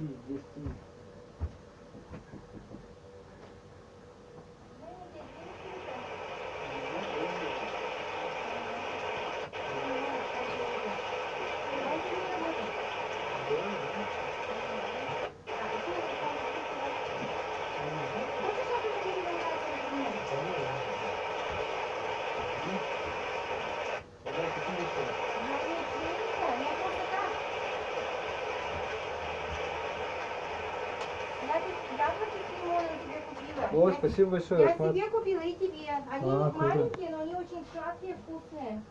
здесь ты. Ой, спасибо большое. Я себе купила и тебе. Они маленькие, но они очень сладкие, вкусные.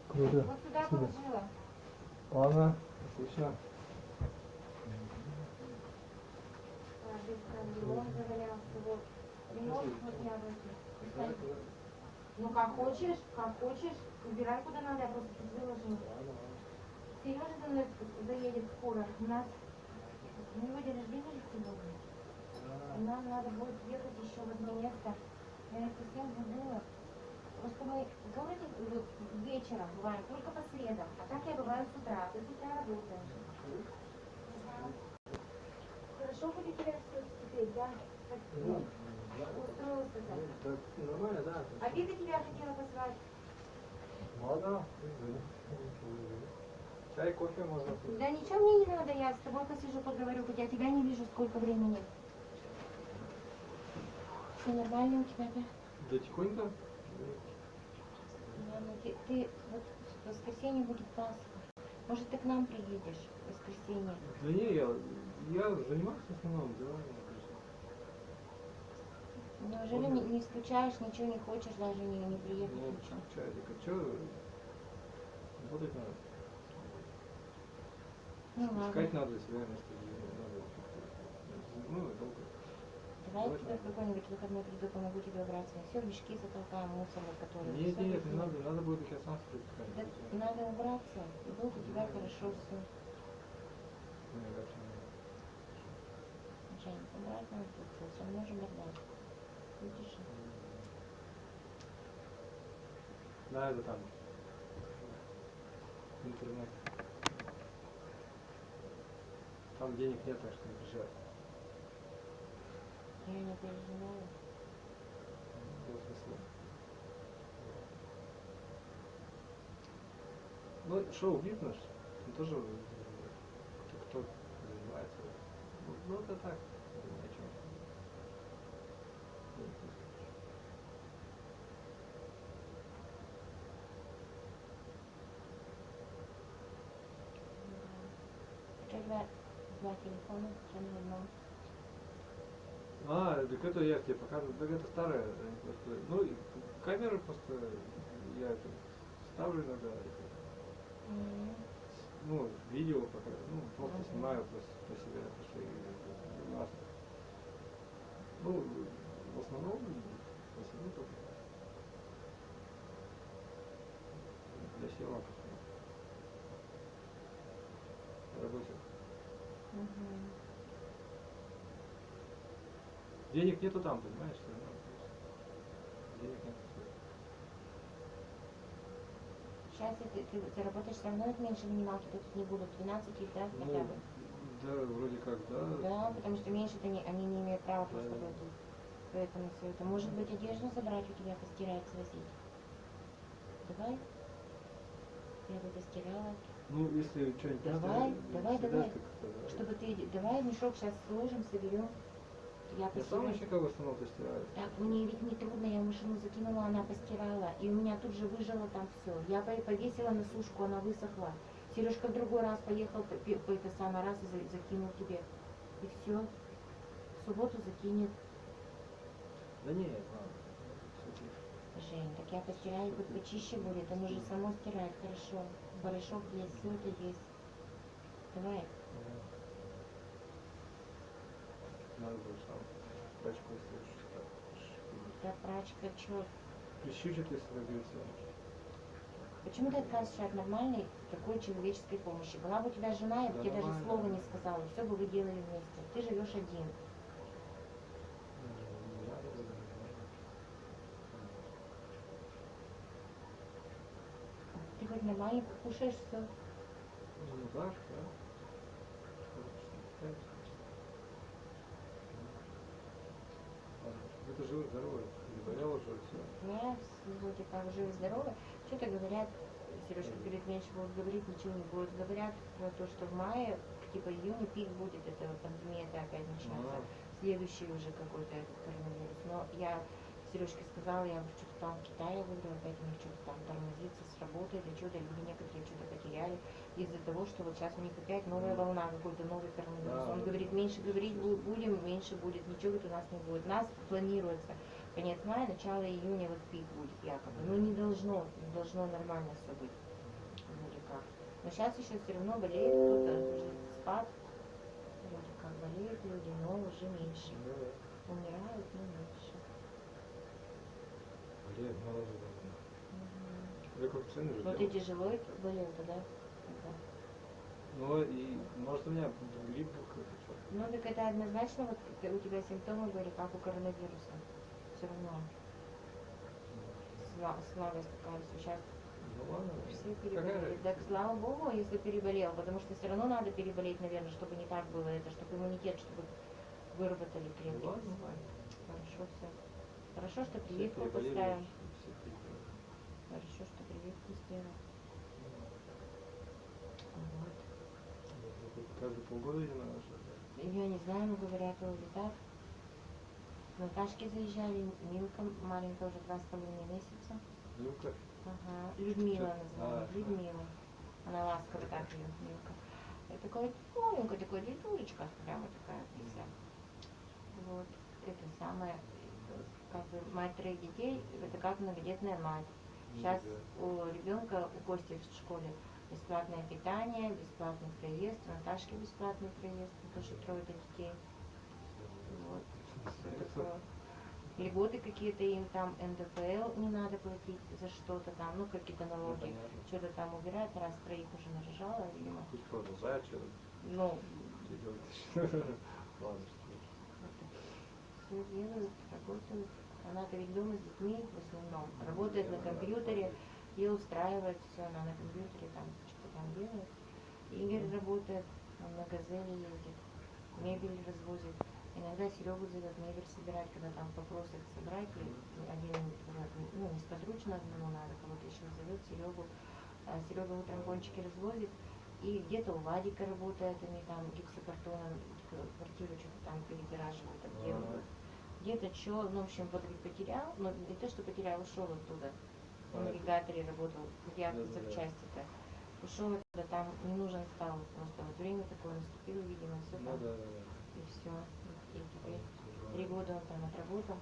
Круто. Вот сюда положила. Ладно, отлично. Он завалялся, вот. Ремонт вот яблоки. Ну как хочешь, убирай куда надо, я просто тут выложу. Сережа за мной заедет скоро. У него день рождения сегодня. Нам надо будет ехать еще в одно место. Я совсем забыла. Просто мы в городе вечером бываем только по средам, а так я бываю с утра. Ты с утра работаешь. Хорошо будет тебя все теперь, да? Устроился-то. Нормально, да. А Вика тебя хотела позвать. Ладно. Чай, кофе можно пить. Да ничего мне не надо, я с тобой посижу, поговорю, хотя тебя не вижу сколько времени. Все нормально у тебя, да? Да тихонько. Ладно, ты вот в воскресенье будет Пасха. Может, ты к нам приедешь в воскресенье? Да не, я занимаюсь в основном делами. Неужели не скучаешь, ничего не хочешь, даже не приехать? Ну, ничего? скучаю, так что работать надо. Ну ладно. Искать надо себя место, где надо. Ну, долго. Давай я тебе в какой-нибудь выходной приду, помогу тебе убраться. Все мешки затолкаем, мусорные, которые... Нет, не надо будет, их я сам спрятать. Да, надо убраться, и будет у тебя хорошо все. Жень, убрать надо тут все, со мной же бардак. Видишь? Да, это там. Интернет. Там денег нет, так что не переживай. Я не переживаю. Ну, шоу-бизнес, он тоже кто занимается. Ну, это так, ни о чем. У тебя два телефона, что на одном. Так это я тебе показываю, так это старая, просто, ну, и камеры просто, я это ставлю иногда, ну, видео пока, ну, просто снимаю по себе, по своей, ну, в основном, только для съемок, работе. Денег нету там, понимаешь? Денег нет. Сейчас ты работаешь все равно, это меньше минималки тут не будут, 12 да, хотя бы? Да, вроде как, да. Да, потому что меньше они не имеют права просто платить. Поэтому все это. Может быть, одежду забрать у тебя, постирать, свозить? Давай. Я бы постирала. Ну, если что-нибудь Давай. Чтобы ты, давай мешок сейчас сложим, соберем. Я сам еще как в основном постираю. Так, мне ведь не трудно, я в машину закинула, она постирала. И у меня тут же выжило там все. Я повесила на сушку, она высохла. Сережка в другой раз поехал, это самый раз и закинул тебе. И все. В субботу закинет. Да нет, Жень, так я постираю, хоть почище будет, оно же само стирает хорошо. Порошок есть, все это есть. Давай. Надо было сам прачку слушать. Да, прачка, чё? Прищучит, если добьется. Почему ты отказываешься от нормальной такой человеческой помощи? Была бы у тебя жена, я бы тебе даже слова не сказала, все бы вы делали вместе. Ты живешь один. Ты хоть нормально покушаешь все? Ну да, да. живы, здоровы. Не болел уже, все. Нет, вроде как живы-здоровы. Что-то говорят, Сережка говорит, меньше будут говорить, ничего не будет. Говорят про то, что в мае, типа июня пик будет, эта пандемия-то опять начнется. Следующий уже какой-то этот коронавирус. Но я Сережке сказала, я что-то там в Китае, говорю, опять у них что-то там тормозится с работой, или что-то, люди некоторые что-то потеряли из-за того, что вот сейчас у них опять новая волна, какой-то новый коронавирус. Он говорит, меньше говорить будем, меньше будет, ничего вот у нас не будет. У нас планируется конец мая, начало июня вот пик будет якобы. Ну не должно нормально все быть. Вроде как. Но сейчас еще все равно болеет кто-то, уже спад. Вроде как болеют люди, но уже меньше. Умирают, но меньше. Болеет мало же. Рекордсцены же. Ну ты тяжело болел-то, да? Ну и может у меня грипп был какой-то. Ну так это однозначно, вот у тебя симптомы были как у коронавируса. Все равно. Слабость такая, сейчас Ну ладно. все переболели. Так слава богу, если переболел, потому что все равно надо переболеть, наверное, чтобы не так было это, чтобы иммунитет, чтобы выработали крепкий. Хорошо все. Хорошо, что прививку поставим. Хорошо, что прививку сделал. Вот. Каждые полгода или надо что-то? Я не знаю, но говорят, вроде так. Наташки заезжали, Милка маленькая уже 2,5 месяца. Милка? Ага. Людмила называют. Людмила. Она ласково так ее, Милка. И такая маленькая, такая дедулечка, прямо такая вся. Вот. Это самое, как бы мать 3 детей, это как многодетная мать. Сейчас у ребенка, у Кости в школе бесплатное питание, бесплатный проезд, у Наташки бесплатный проезд, потому что 3 детей. Вот. Все такое. Льготы какие-то им там, НДФЛ не надо платить за что-то там, ну какие-то налоги, что-то там убирать, раз 3 уже нарожала, видимо. Пусть продолжает что-то. Ну, Ладно. все делают, работают. Она-то ведь дома с детьми в основном, работает на компьютере, и устраивает все, она на компьютере там что-то там делает. Игорь работает, он на газели ездит, мебель развозит. Иногда Серегу зовет мебель собирать, когда там попросят собрать, и один, ну, несподручно одному надо, кого-то еще зовет Серегу. Серега утром кончики развозит, и где-то у Вадика работает, они там гипсокартоном квартиру что-то там перегораживают, обделывают. Где-то что, ну, в общем, вот потерял, но не то, что потерял, ушел оттуда. В навигаторе работал, я в запчасти-то. Ушел оттуда, там не нужен стал, просто вот время такое наступило, видимо, все там. И все. И теперь 3 года он там отработал.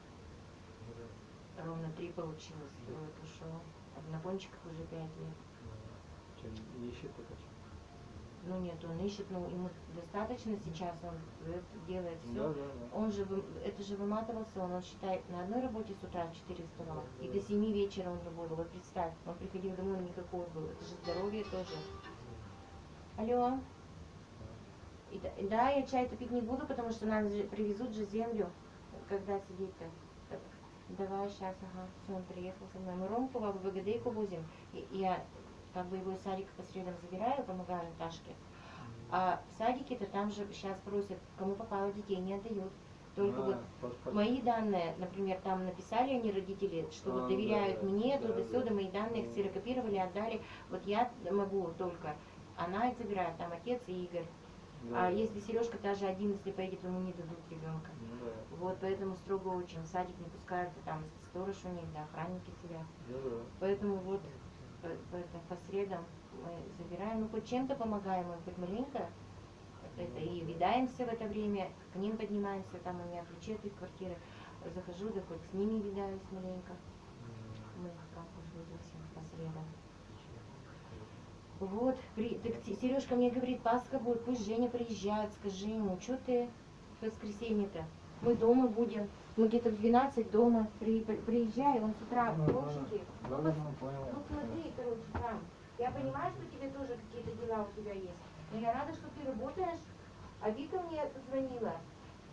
Ровно 3 получилось. И вот ушел. А на кончиках уже 5 лет. Что, не ищет пока что? Ну нет, он ищет, ну ему достаточно сейчас, он делает все. Да. Он же, это же выматывался, он считает, на одной работе с утра в 4 вставал, и до 7 вечера он работал. Вот представь, он приходил домой, никакого был. Это же здоровье тоже. Алло. Да, я чай пить не буду, потому что нам же привезут же землю, когда сидеть-то. Давай, сейчас, ага, все, он приехал со мной. Мы Ромку в ВГД возим, и я как бы его из садика по средам забираю, помогаю Наташке. А в садике-то там же сейчас просят, кому попало детей не отдают. Только вот мои данные, например, там написали они родители, что вот доверяют мне, туда-сюда, мои данные ксерокопировали, отдали. Вот я могу только, она их забирает, там отец и Игорь. А если Сережка даже один, если поедет, ему не дадут ребенка. Вот поэтому строго очень в садик не пускают, там сторож у них, да, охранники сидят. Поэтому вот по средам мы забираем, ну хоть чем-то помогаем им, хоть маленько. Это и видаемся в это время, к ним поднимаемся, там у меня ключи от их квартиры. Захожу, да хоть с ними видаюсь маленько. Мы как уж видимся по средам. Вот, Сережка мне говорит, Пасха будет, пусть Женя приезжает, скажи ему, что ты в воскресенье-то? Мы дома будем, мы где-то в 12 дома, приезжай, он с утра в площади. Ну смотри, короче, там, я понимаю, что тебе тоже какие-то дела у тебя есть, но я рада, что ты работаешь, а Вика мне позвонила,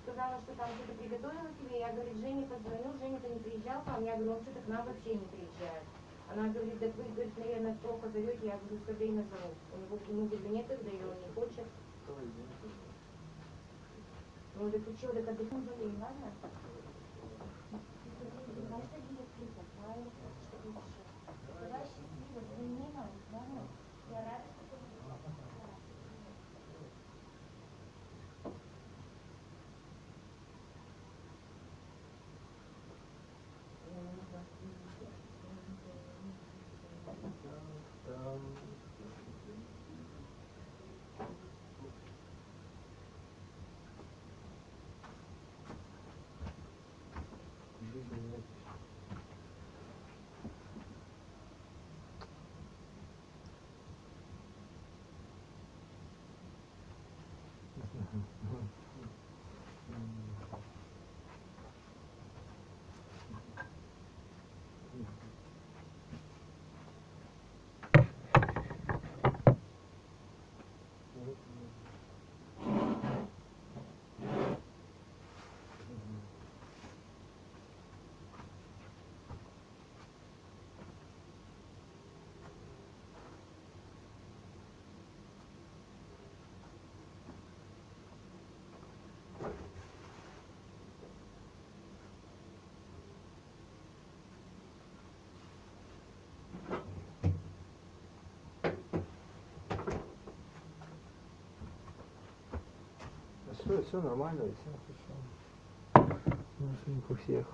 сказала, что там что-то приготовила тебе, я, говорит, Жене позвонил, Женя-то не приезжал к нам, я говорю, он что-то к нам вообще не приезжает. Она говорит, да вы, говорит, наверное, плохо зовете, я говорю, что время зову. Ему говорит, некогда, и он не хочет. Ну, да ты что, так отдохнуть, ладно? все нормально, и все хорошо. У них у всех.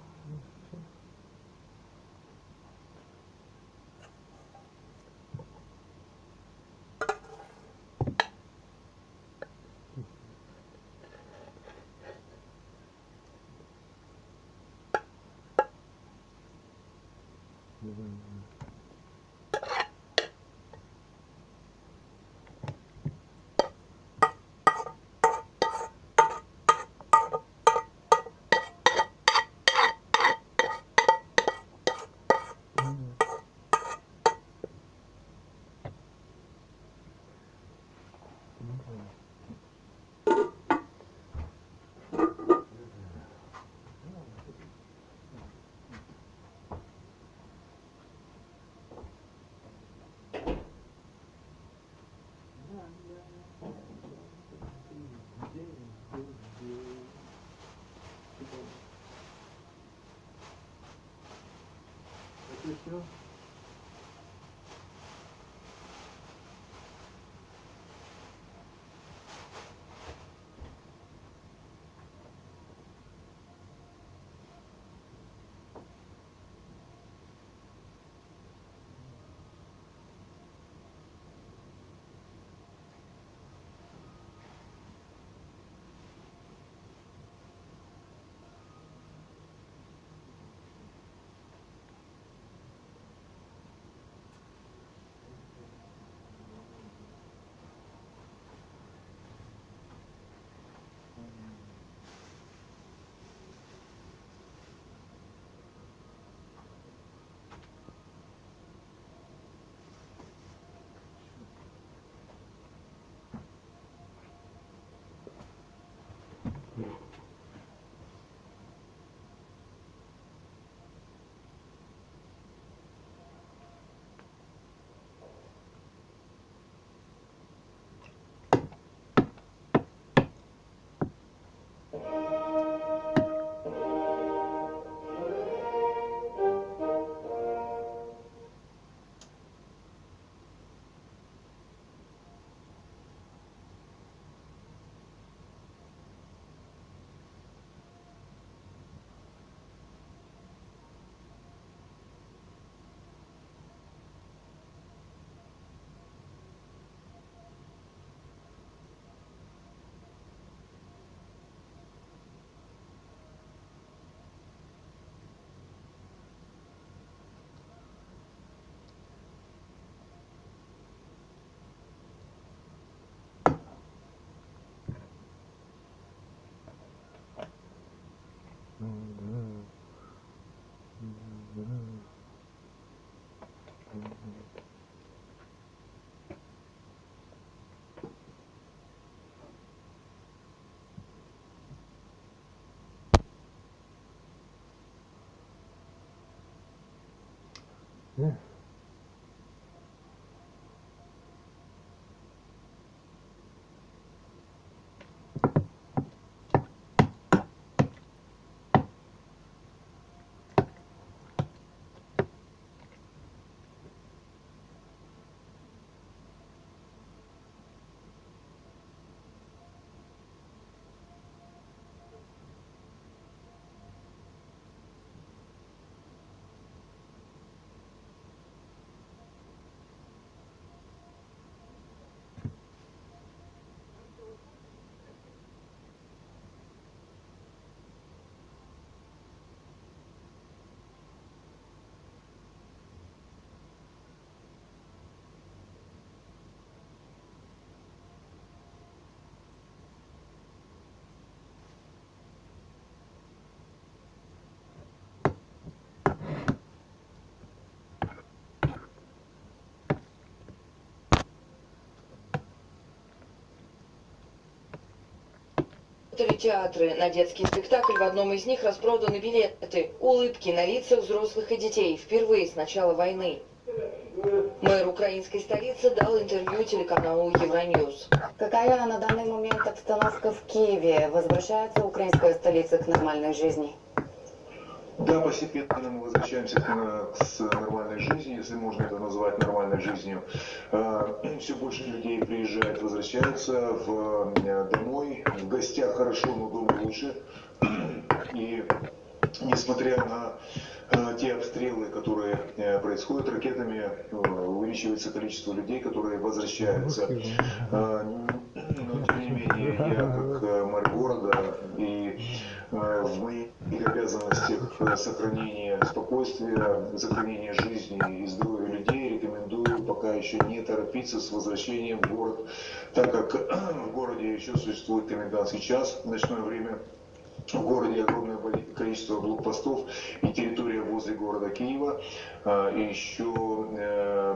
Все. Театры. На детский спектакль в одном из них распроданы билеты. Улыбки на лицах взрослых и детей. Впервые с начала войны. Мэр украинской столицы дал интервью телеканалу Евроньюз. Какая на данный момент обстановка в Киеве? Возвращается украинская столица к нормальной жизни? Да, постепенно мы возвращаемся к нормальной жизни, если можно это назвать нормальной жизнью. Все больше людей приезжает, возвращаются домой. В гостях хорошо, но дома лучше. И несмотря на те обстрелы, которые происходят ракетами, увеличивается количество людей, которые возвращаются. Но тем не менее, я как мэр города и в моих обязанностях сохранения спокойствия, сохранения жизни и здоровья людей рекомендую пока еще не торопиться с возвращением в город, так как в городе еще существует комендантский час, ночное время. В городе огромное количество блокпостов и территория возле города Киева. И еще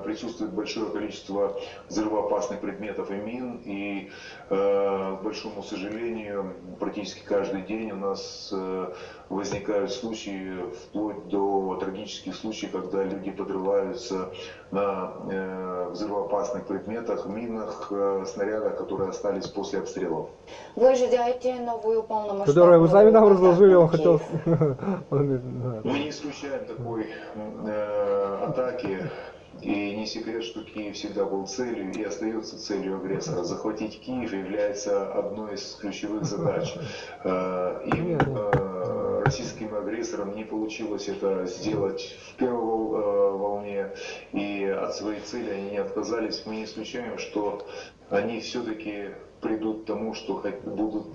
присутствует большое количество взрывоопасных предметов и мин. И, к большому сожалению, практически каждый день у нас возникают случаи, вплоть до трагических случаев, когда люди подрываются на взрывоопасных предметах, минах, снарядах, которые остались после обстрелов. Вы ожидаете новую полномасштабную... Которую вы сами нам разложили, он хотел... Мы не исключаем такой атаки. И не секрет, что Киев всегда был целью и остается целью агрессора. Захватить Киев является одной из ключевых задач. Российским агрессорам не получилось это сделать в первой волне, и от своей цели они не отказались. Мы не исключаем, что они все-таки придут к тому, что будут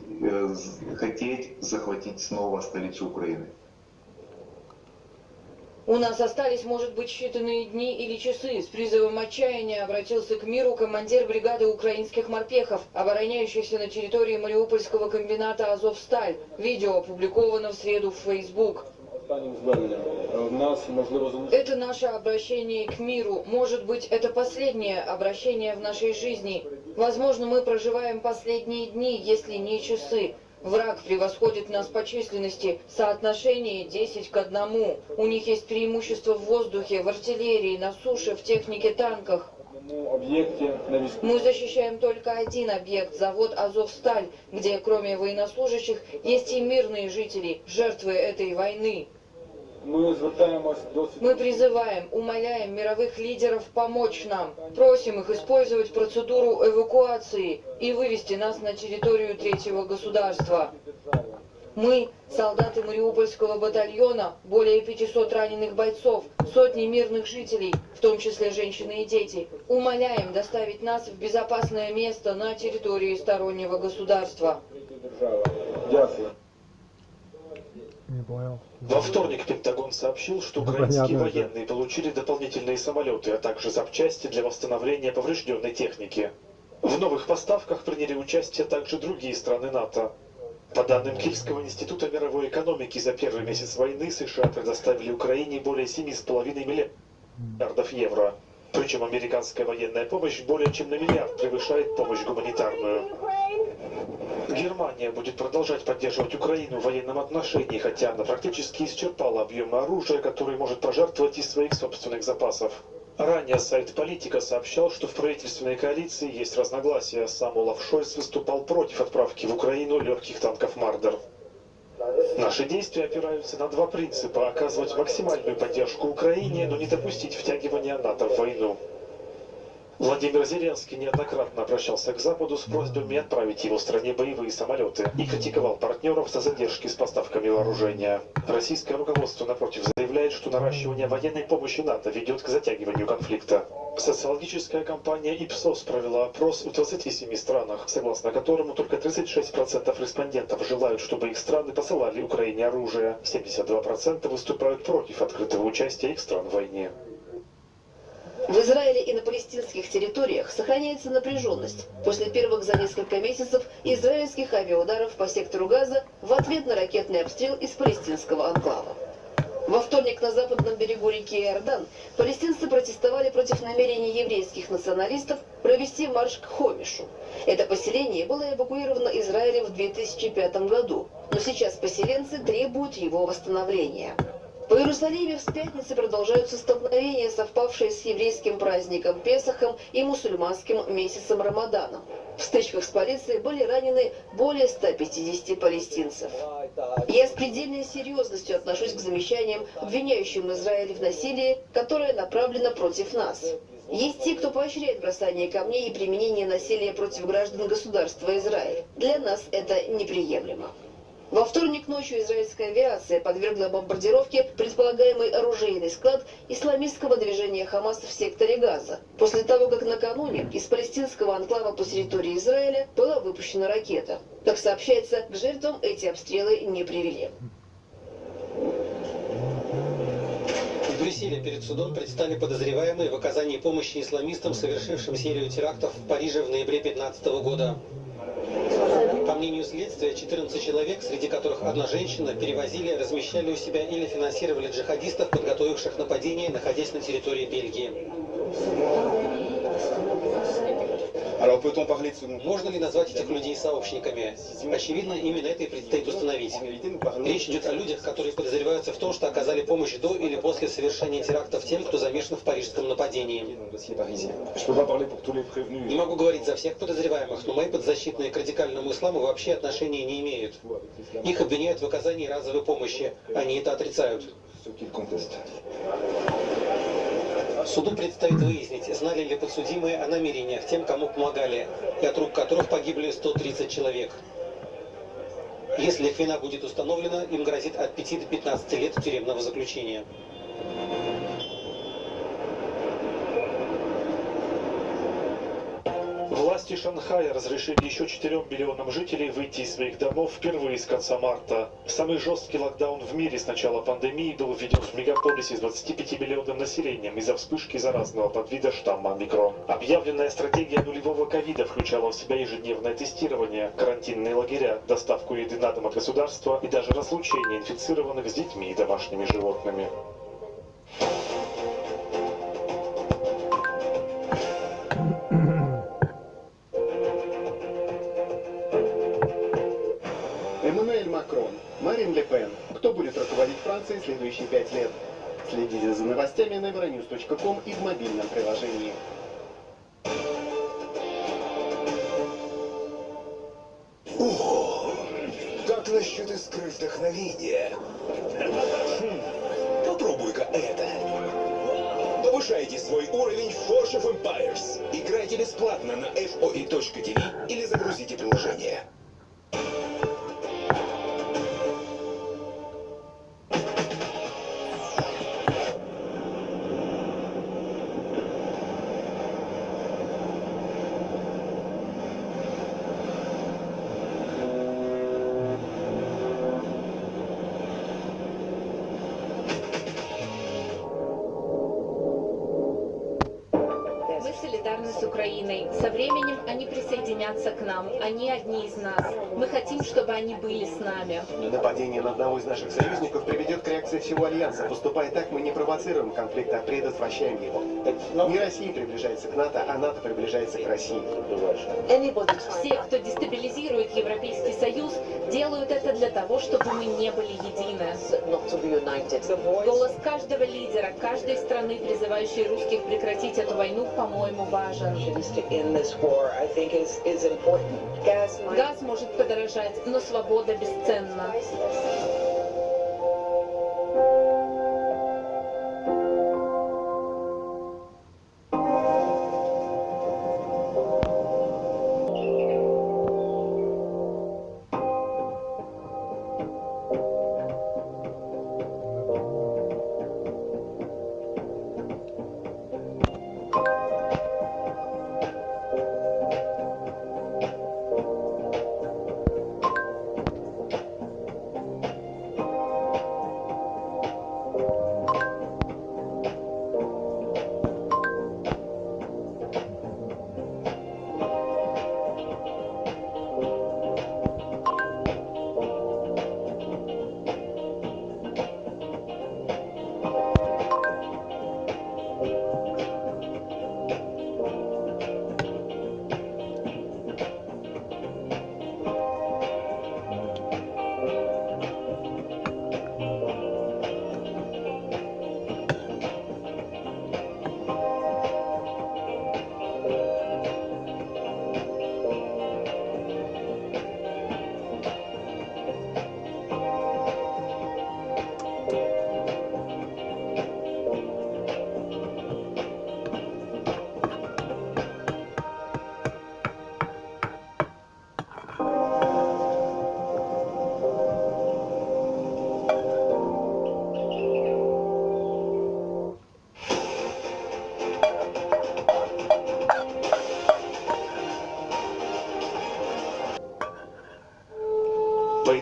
хотеть захватить снова столицу Украины. У нас остались, может быть, считанные дни или часы. С призывом отчаяния обратился к миру командир бригады украинских морпехов, обороняющихся на территории Мариупольского комбината «Азовсталь». Видео опубликовано в среду в Facebook. Это наше обращение к миру. Может быть, это последнее обращение в нашей жизни. Возможно, мы проживаем последние дни, если не часы. Враг превосходит нас по численности. Соотношение 10 к 1. У них есть преимущество в воздухе, в артиллерии, на суше, в технике, танках. Мы защищаем только один объект, завод «Азовсталь», где кроме военнослужащих есть и мирные жители, жертвы этой войны. Мы призываем, умоляем мировых лидеров помочь нам. Просим их использовать процедуру эвакуации и вывести нас на территорию третьего государства. Мы, солдаты Мариупольского батальона, более 500 раненых бойцов, сотни мирных жителей, в том числе женщины и дети, умоляем доставить нас в безопасное место на территории стороннего государства. Не понял. Во вторник Пентагон сообщил, что украинские военные получили дополнительные самолеты, а также запчасти для восстановления поврежденной техники. В новых поставках приняли участие также другие страны НАТО. По данным Киевского института мировой экономики, за первый месяц войны США предоставили Украине более 7,5 миллиардов евро. Причем американская военная помощь более чем на миллиард превышает помощь гуманитарную. Германия будет продолжать поддерживать Украину в военном отношении, хотя она практически исчерпала объемы оружия, которые может пожертвовать из своих собственных запасов. Ранее сайт «Политика» сообщал, что в правительственной коалиции есть разногласия. Сам Олаф Шольц выступал против отправки в Украину легких танков «Мардер». Наши действия опираются на два принципа: оказывать максимальную поддержку Украине, но не допустить втягивания НАТО в войну. Владимир Зеленский неоднократно обращался к Западу с просьбами отправить его стране боевые самолеты и критиковал партнеров за задержки с поставками вооружения. Российское руководство, напротив, заявляет, что наращивание военной помощи НАТО ведет к затягиванию конфликта. Социологическая компания Ipsos провела опрос в 27 странах, согласно которому только 36% респондентов желают, чтобы их страны посылали Украине оружие. 72% выступают против открытого участия их стран в войне. В Израиле и на палестинских территориях сохраняется напряженность после первых за несколько месяцев израильских авиаударов по сектору Газа в ответ на ракетный обстрел из палестинского анклава. Во вторник на западном берегу реки Иордан палестинцы протестовали против намерений еврейских националистов провести марш к Хомишу. Это поселение было эвакуировано Израилем в 2005 году, но сейчас поселенцы требуют его восстановления. По Иерусалиме с пятницы продолжаются столкновения, совпавшие с еврейским праздником Песахом и мусульманским месяцем Рамаданом. В стычках с полицией были ранены более 150 палестинцев. Я с предельной серьезностью отношусь к замечаниям, обвиняющим Израиль в насилии, которое направлено против нас. Есть те, кто поощряет бросание камней и применение насилия против граждан государства Израиль. Для нас это неприемлемо. Во вторник ночью израильская авиация подвергла бомбардировке предполагаемый оружейный склад исламистского движения Хамас в секторе Газа, после того, как накануне из палестинского анклава по территории Израиля была выпущена ракета. Как сообщается, к жертвам эти обстрелы не привели. В Брюсселе перед судом предстали подозреваемые в оказании помощи исламистам, совершившим серию терактов в Париже в ноябре 2015 года. По мнению следствия, 14 человек, среди которых одна женщина, перевозили, размещали у себя или финансировали джихадистов, подготовивших нападение, находясь на территории Бельгии. Можно ли назвать этих людей сообщниками? Очевидно, именно это и предстоит установить. Речь идет о людях, которые подозреваются в том, что оказали помощь до или после совершения терактов тем, кто замешан в парижском нападении. Не могу говорить за всех подозреваемых, но мои подзащитные к радикальному исламу вообще отношения не имеют. Их обвиняют в оказании разовой помощи. Они это отрицают. Суду предстоит выяснить, знали ли подсудимые о намерениях тем, кому помогали, и от рук которых погибли 130 человек. Если их вина будет установлена, им грозит от 5 до 15 лет тюремного заключения. Власти Шанхая разрешили еще 4 миллионам жителей выйти из своих домов впервые с конца марта. Самый жесткий локдаун в мире с начала пандемии был введен в мегаполисе с 25-миллионным населением из-за вспышки заразного подвида штамма омикрон. Объявленная стратегия нулевого ковида включала в себя ежедневное тестирование, карантинные лагеря, доставку еды на дом от государства и даже разлучение инфицированных с детьми и домашними животными. Эммануэль Макрон, Марин Ле Пен. Кто будет руководить Францией следующие 5 лет? Следите за новостями на euronews.com и в мобильном приложении. О, как насчет искры вдохновения? Попробуй-ка это. Повышайте свой уровень в Forge of Empires. Играйте бесплатно на foi.tv или загрузите приложение. Мы солидарны с Украиной. Со временем они присоединятся к нам. Они одни из нас. Мы хотим, чтобы они были с нами. Нападение на одного из наших союзников приведет к реакции всего Альянса. Поступая так, мы не провоцируем конфликт, а предотвращаем его. Не Россия приближается к НАТО, а НАТО приближается к России. Все, кто дестабилизирует Европейский Союз, делают это для того, чтобы мы не были едины. Голос каждого лидера, каждой страны, призывающей русских прекратить эту войну, по-моему, важен. Газ может подорожать, но свобода бесценна.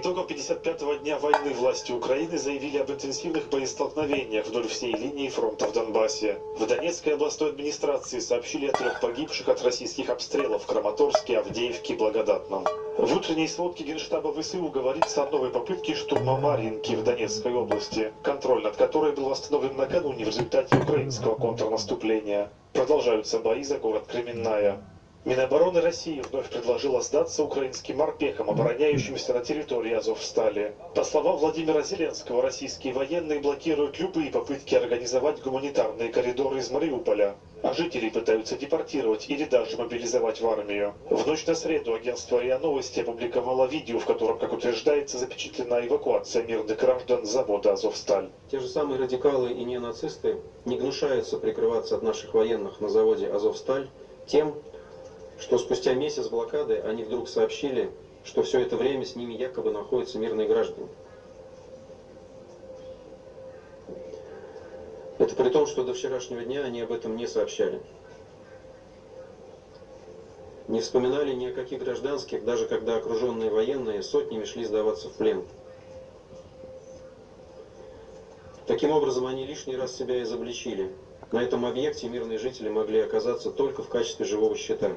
итогам 55-го дня войны власти Украины заявили об интенсивных боестолкновениях вдоль всей линии фронта в Донбассе. В Донецкой областной администрации сообщили о 3 погибших от российских обстрелов в Краматорске, Авдеевке и Благодатном. В утренней сводке Генштаба ВСУ говорится о новой попытке штурма Марьинки в Донецкой области, контроль над которой был восстановлен накануне в результате украинского контрнаступления. Продолжаются бои за город Кременная. Минобороны России вновь предложила сдаться украинским морпехам, обороняющимся на территории Азовстали. По словам Владимира Зеленского, российские военные блокируют любые попытки организовать гуманитарные коридоры из Мариуполя, а жителей пытаются депортировать или даже мобилизовать в армию. В ночь на среду агентство РИА Новости опубликовало видео, в котором, как утверждается, запечатлена эвакуация мирных граждан с завода Азовсталь. Те же самые радикалы и неонацисты не гнушаются прикрываться от наших военных на заводе Азовсталь тем, что спустя месяц блокады они вдруг сообщили, что все это время с ними якобы находятся мирные граждане. Это при том, что до вчерашнего дня они об этом не сообщали. Не вспоминали ни о каких гражданских, даже когда окруженные военные сотнями шли сдаваться в плен. Таким образом, они лишний раз себя изобличили. На этом объекте мирные жители могли оказаться только в качестве живого щита.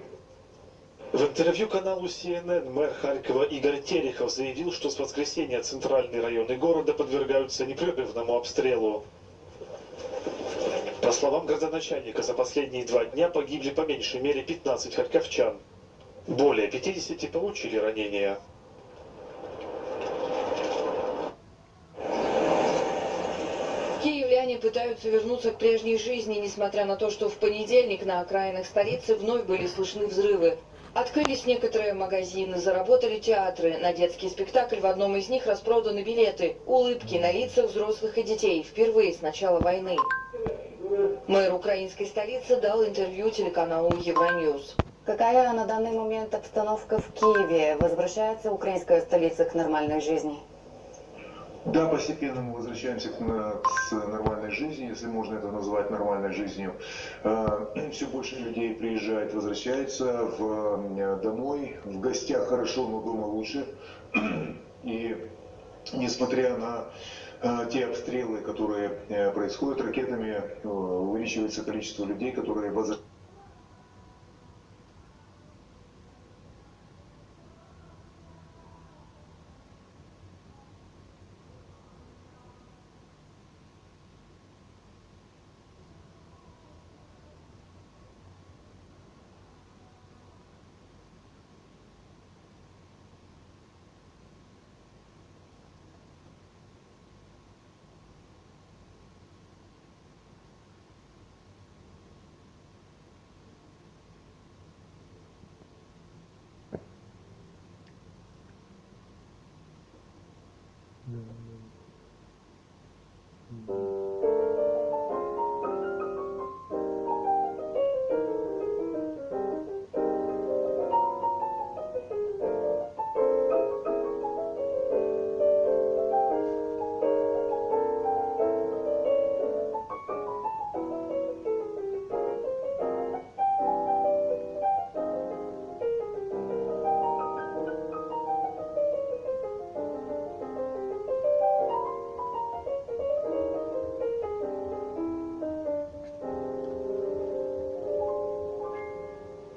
В интервью каналу CNN мэр Харькова Игорь Терехов заявил, что с воскресенья центральные районы города подвергаются непрерывному обстрелу. По словам градоначальника, за последние 2 дня погибли по меньшей мере 15 харьковчан. Более 50 получили ранения. Киевляне пытаются вернуться к прежней жизни, несмотря на то, что в понедельник на окраинах столицы вновь были слышны взрывы. Открылись некоторые магазины, заработали театры. На детский спектакль в одном из них распроданы билеты. Улыбки на лицах взрослых и детей. Впервые с начала войны. Мэр украинской столицы дал интервью телеканалу Евроньюз. Какая на данный момент обстановка в Киеве? Возвращается украинская столица к нормальной жизни? Да, постепенно мы возвращаемся к нормальной жизни, если можно это назвать нормальной жизнью. Все больше людей приезжает, возвращается домой, в гостях хорошо, но дома лучше. И несмотря на те обстрелы, которые происходят ракетами, увеличивается количество людей, которые возвращаются.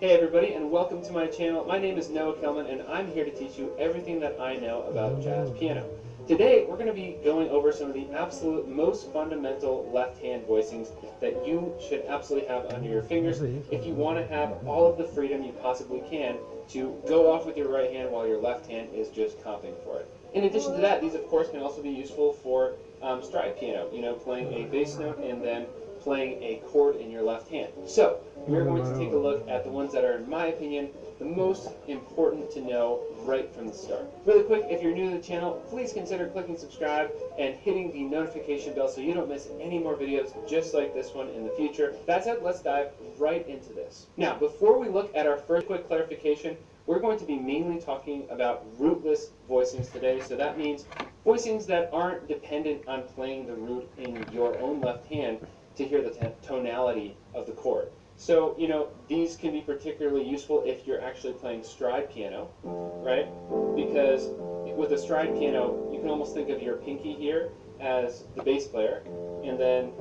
Hey everybody, and welcome to my channel. My name is Noah Kelman, and I'm here to teach you everything that I know about jazz piano. Today, we're going to be going over some of the absolute most fundamental left-hand voicings that you should absolutely have under your fingers if you want to have all of the freedom you possibly can to go off with your right hand while your left hand is just comping for it. In addition to that, these of course can also be useful for stride piano, you know, playing a bass note and then playing a chord in your left hand. So, we're going to take a look at the ones that are, in my opinion, the most important to know right from the start. Really quick, if you're new to the channel, please consider clicking subscribe and hitting the notification bell so you don't miss any more videos just like this one in the future. That said, let's dive right into this. Now, before we look at our first quick clarification, we're going to be mainly talking about rootless voicings today. So that means voicings that aren't dependent on playing the root in your own left hand to hear the tonality of the chord. So, you know, these can be particularly useful if you're actually playing stride piano, right? Because with a stride piano, you can almost think of your pinky here as the bass player, and then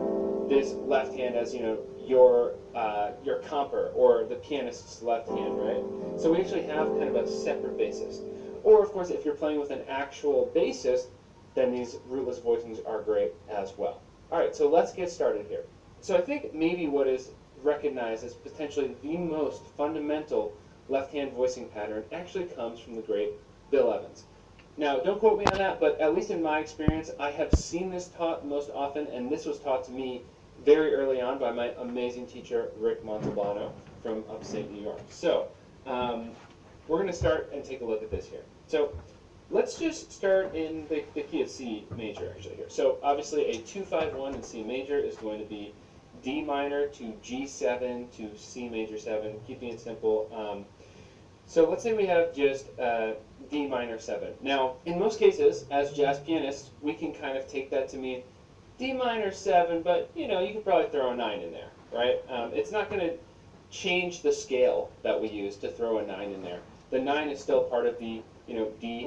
this left hand as, you know, your comper, or the pianist's left hand, right? So we actually have kind of a separate bassist. Or, of course, if you're playing with an actual bassist, then these rootless voicings are great as well. All right, so let's get started here. So I think maybe what is recognized as potentially the most fundamental left-hand voicing pattern actually comes from the great Bill Evans. Now, don't quote me on that, but at least in my experience, I have seen this taught most often, and this was taught to me very early on by my amazing teacher, Rick Montalbano, from upstate New York. So, we're going to start and take a look at this here. So, let's just start in the key of C major, actually, here. So, obviously, a 2-5-1 in C major is going to be D minor to G7 to C major 7, keeping it simple. So let's say we have just D minor 7. Now, in most cases, as jazz pianists, we can kind of take that to mean D minor 7, but, you know, you could probably throw a 9 in there, right? It's not going to change the scale that we use to throw a 9 in there. The 9 is still part of the, you know, D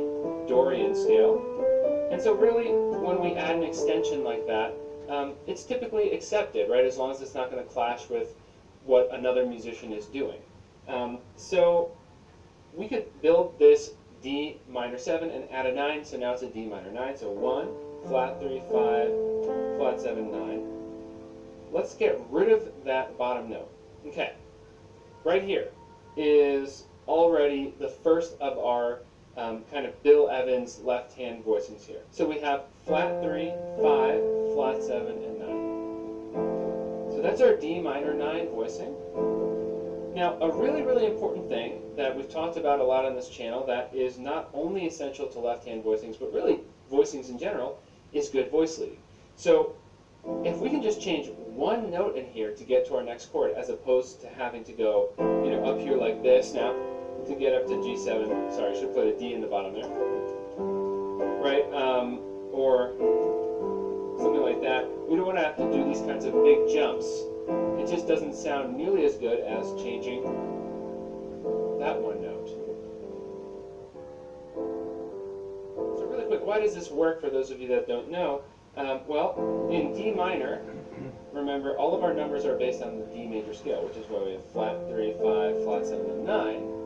Dorian scale. And so really, when we add an extension like that, it's typically accepted, right, as long as it's not going to clash with what another musician is doing. So we could build this D minor 7 and add a 9, so now it's a D minor 9. So 1, flat 3, 5, flat 7, 9. Let's get rid of that bottom note. Okay, right here is already the first of our kind of Bill Evans left-hand voicings here. So we have flat 3, 5, flat 7, and 9. So that's our D minor 9 voicing. Now, a really, really important thing that we've talked about a lot on this channel that is not only essential to left-hand voicings, but really voicings in general, is good voice leading. So if we can just change one note in here to get to our next chord, as opposed to having to go, you know, up here like this now to get up to G7. Sorry, I should put a D in the bottom there. Right? Or something like that. We don't want to have to do these kinds of big jumps. It just doesn't sound nearly as good as changing that one note. So really quick, why does this work for those of you that don't know? Well, in D minor, remember, all of our numbers are based on the D major scale, which is why we have flat 3, 5, flat 7, and 9.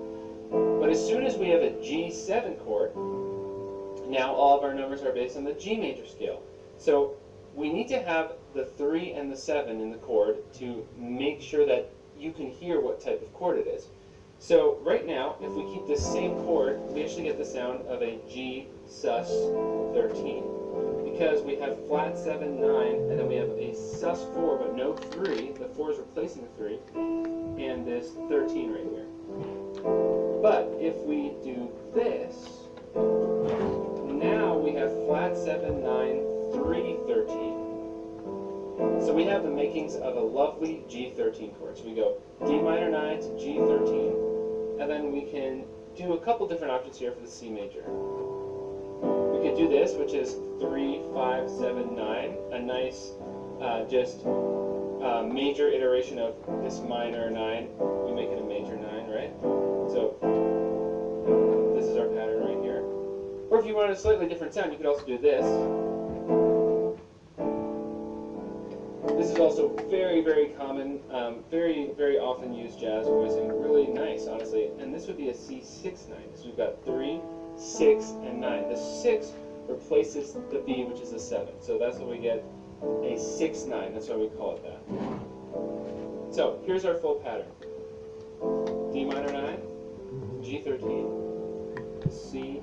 But as soon as we have a G7 chord, now all of our numbers are based on the G major scale. So we need to have the 3 and the 7 in the chord to make sure that you can hear what type of chord it is. So right now, if we keep this same chord, we actually get the sound of a G sus 13. Because we have flat 7, 9, and then we have a sus 4, but no 3. The 4 is replacing the 3, and this 13 right here. But if we do this, now we have flat 7, 9, 3, 13. So we have the makings of a lovely G13 chord. So we go D minor 9 to G13, and then we can do a couple different options here for the C major. We could do this, which is 3, 5, 7, 9, a nice major iteration of this minor 9. We make it a major 9, right? So this is our pattern right here. Or if you wanted a slightly different sound, you could also do this. This is also very, very common, very, very often used jazz voicing. Really nice, honestly. And this would be a C6 9. So we've got 3, 6, and 9. The 6 replaces the B, which is a 7. So that's what we get, a 6, 9. That's why we call it that. So here's our full pattern. D minor 9, G13, C,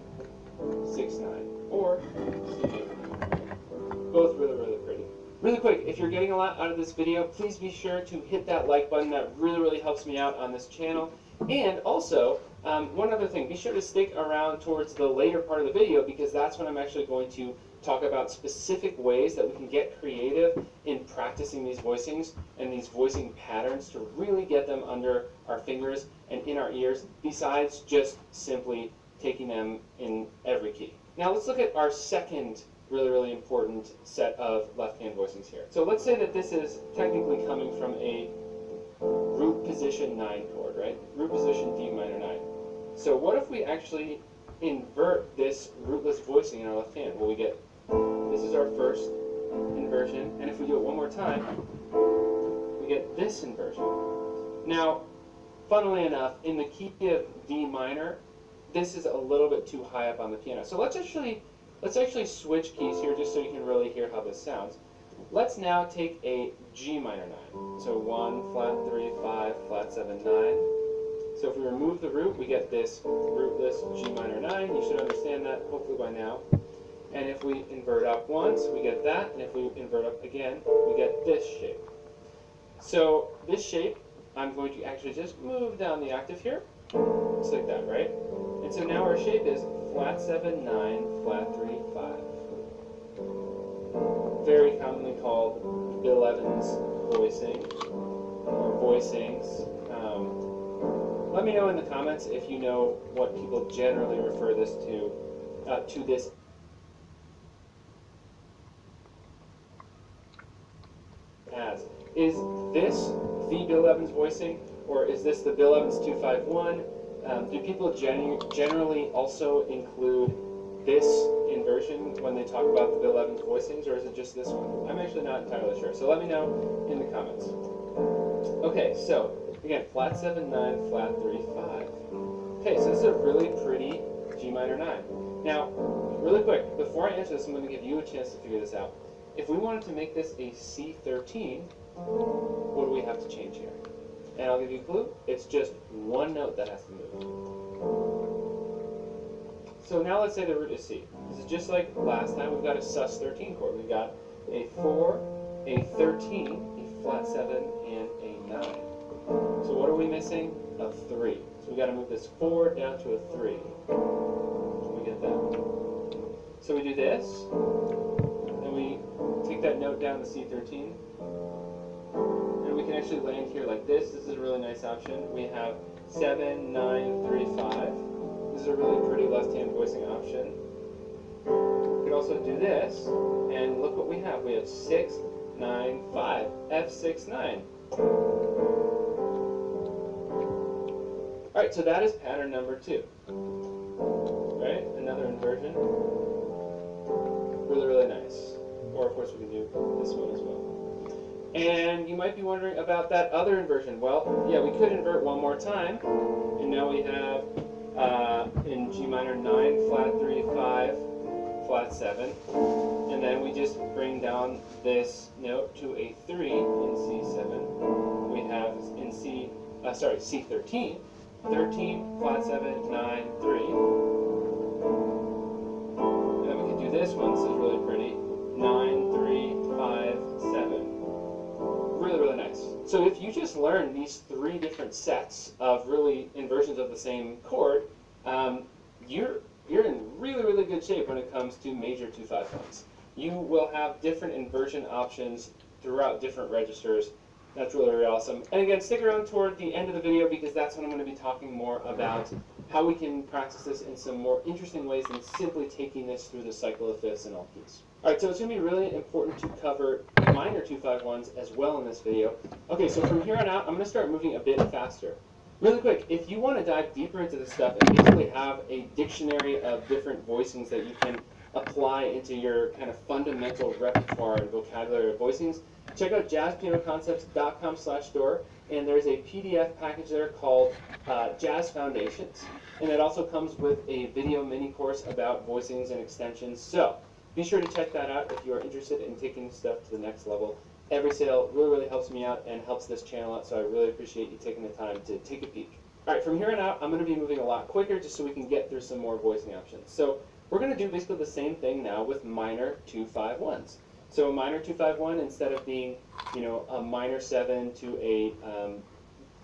6, 9, or C major 9. Both really, really pretty. Really quick, if you're getting a lot out of this video, please be sure to hit that like button. That really, really helps me out on this channel. And also, one other thing, be sure to stick around towards the later part of the video, because that's when I'm actually going to talk about specific ways that we can get creative in practicing these voicings and these voicing patterns to really get them under our fingers and in our ears, besides just simply taking them in every key. Now let's look at our second really, really important set of left-hand voicings here. So let's say that this is technically coming from a root position 9 chord, right? Root position D minor 9. So what if we actually invert this rootless voicing in our left hand? Well, we get, this is our first inversion, and if we do it one more time, we get this inversion. Now, funnily enough, in the key of D minor, this is a little bit too high up on the piano. So let's actually switch keys here just so you can really hear how this sounds. Let's now take a G minor 9. So 1, flat 3, 5, flat 7, 9. So if we remove the root, we get this rootless G minor 9. You should understand that hopefully by now. And if we invert up once, we get that. And if we invert up again, we get this shape. So this shape, I'm going to actually just move down the octave here. Just like that, right? And so now our shape is flat 7, 9, flat 3, 5. Very commonly called Bill Evans voicing, or voicings. Let me know in the comments if you know what people generally refer this to this. As. Is this the Bill Evans voicing, or is this the Bill Evans 251? Do people generally also include this inversion when they talk about the Bill Evans voicings, or is it just this one? I'm actually not entirely sure, so let me know in the comments. Okay, so again, flat 7, 9, flat 3, 5. Okay, so this is a really pretty G minor 9. Now, really quick, before I answer this, I'm going to give you a chance to figure this out. If we wanted to make this a C13, what do we have to change here? And I'll give you a clue. It's just one note that has to move. So now let's say the root is C. This is just like last time. We've got a sus13 chord. We've got a 4, a 13, a flat 7, and a 9. So what are we missing? A 3. So we've got to move this 4 down to a 3. So we get that. So we do this, and we take that note down to C13. And we can actually land here like this. This is a really nice option. We have 7, 9, 3, 5. This is a really pretty left-hand voicing option. We can also do this, and look what we have. We have 6, 9, 5. F6, 9. Alright, so that is pattern number 2. Right? Another inversion. Really, really nice. Or, of course, we can do this one as well. And you might be wondering about that other inversion. Well, yeah, we could invert one more time. And now we have in G minor 9, flat 3, 5, flat 7. And then we just bring down this note to a 3 in C7. We have in C13. 13, flat 7, 9, 3. And then we can do this one. This is really pretty. 9, 3, 5, 7. Really, really nice. So if you just learn these 3 different sets of really inversions of the same chord, you're in really, really good shape when it comes to major 2-5-1s. You will have different inversion options throughout different registers. That's really, really awesome. And again, stick around toward the end of the video because that's when I'm going to be talking more about how we can practice this in some more interesting ways than simply taking this through the cycle of fifths and all keys. Alright, so it's going to be really important to cover minor 2-5-1s as well in this video. Okay, so from here on out, I'm going to start moving a bit faster. Really quick, if you want to dive deeper into this stuff and basically have a dictionary of different voicings that you can apply into your kind of fundamental repertoire and vocabulary of voicings, check out jazzpianoconcepts.com/store, and there's a PDF package there called Jazz Foundations, and it also comes with a video mini course about voicings and extensions. So be sure to check that out if you are interested in taking this stuff to the next level. Every sale really, really helps me out and helps this channel out, so I really appreciate you taking the time to take a peek. Alright, from here on out, I'm going to be moving a lot quicker just so we can get through some more voicing options. So we're going to do basically the same thing now with minor 2-5-1s. So a minor 2-5-1, instead of being, you know, a minor 7 to a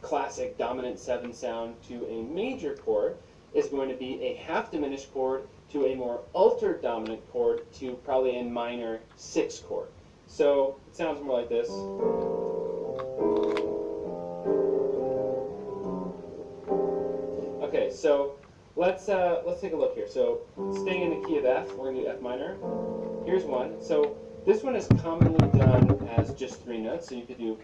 classic dominant 7 sound to a major chord, is going to be a half diminished chord to a more altered dominant chord to probably a minor 6 chord. So it sounds more like this. Okay, so let's take a look here. So staying in the key of F, we're going to do F minor. Here's one. So this one is commonly done as just just 3 notes, so you could do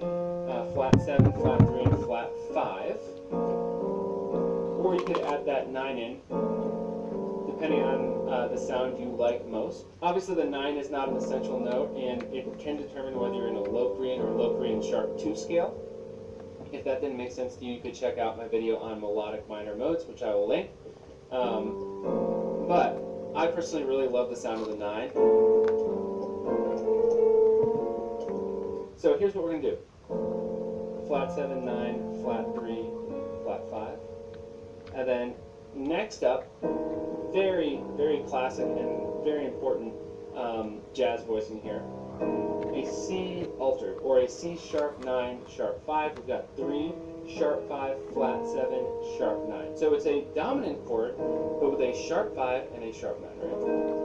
flat 7, flat 3, and flat 5. Or you could add that 9 in, depending on the sound you like most. Obviously the 9 is not an essential note, and it can determine whether you're in a low Korean or low Korean sharp 2 scale. If that didn't make sense to you, you could check out my video on melodic minor modes, which I will link. But I personally really love the sound of the 9. So here's what we're going to do. Flat 7, 9, flat 3, flat 5. And then next up, very, very classic and very important jazz voicing here. A C altered, or a C sharp 9, sharp 5. We've got 3, sharp 5, flat 7, sharp 9. So it's a dominant chord, but with a sharp 5 and a sharp 9, right?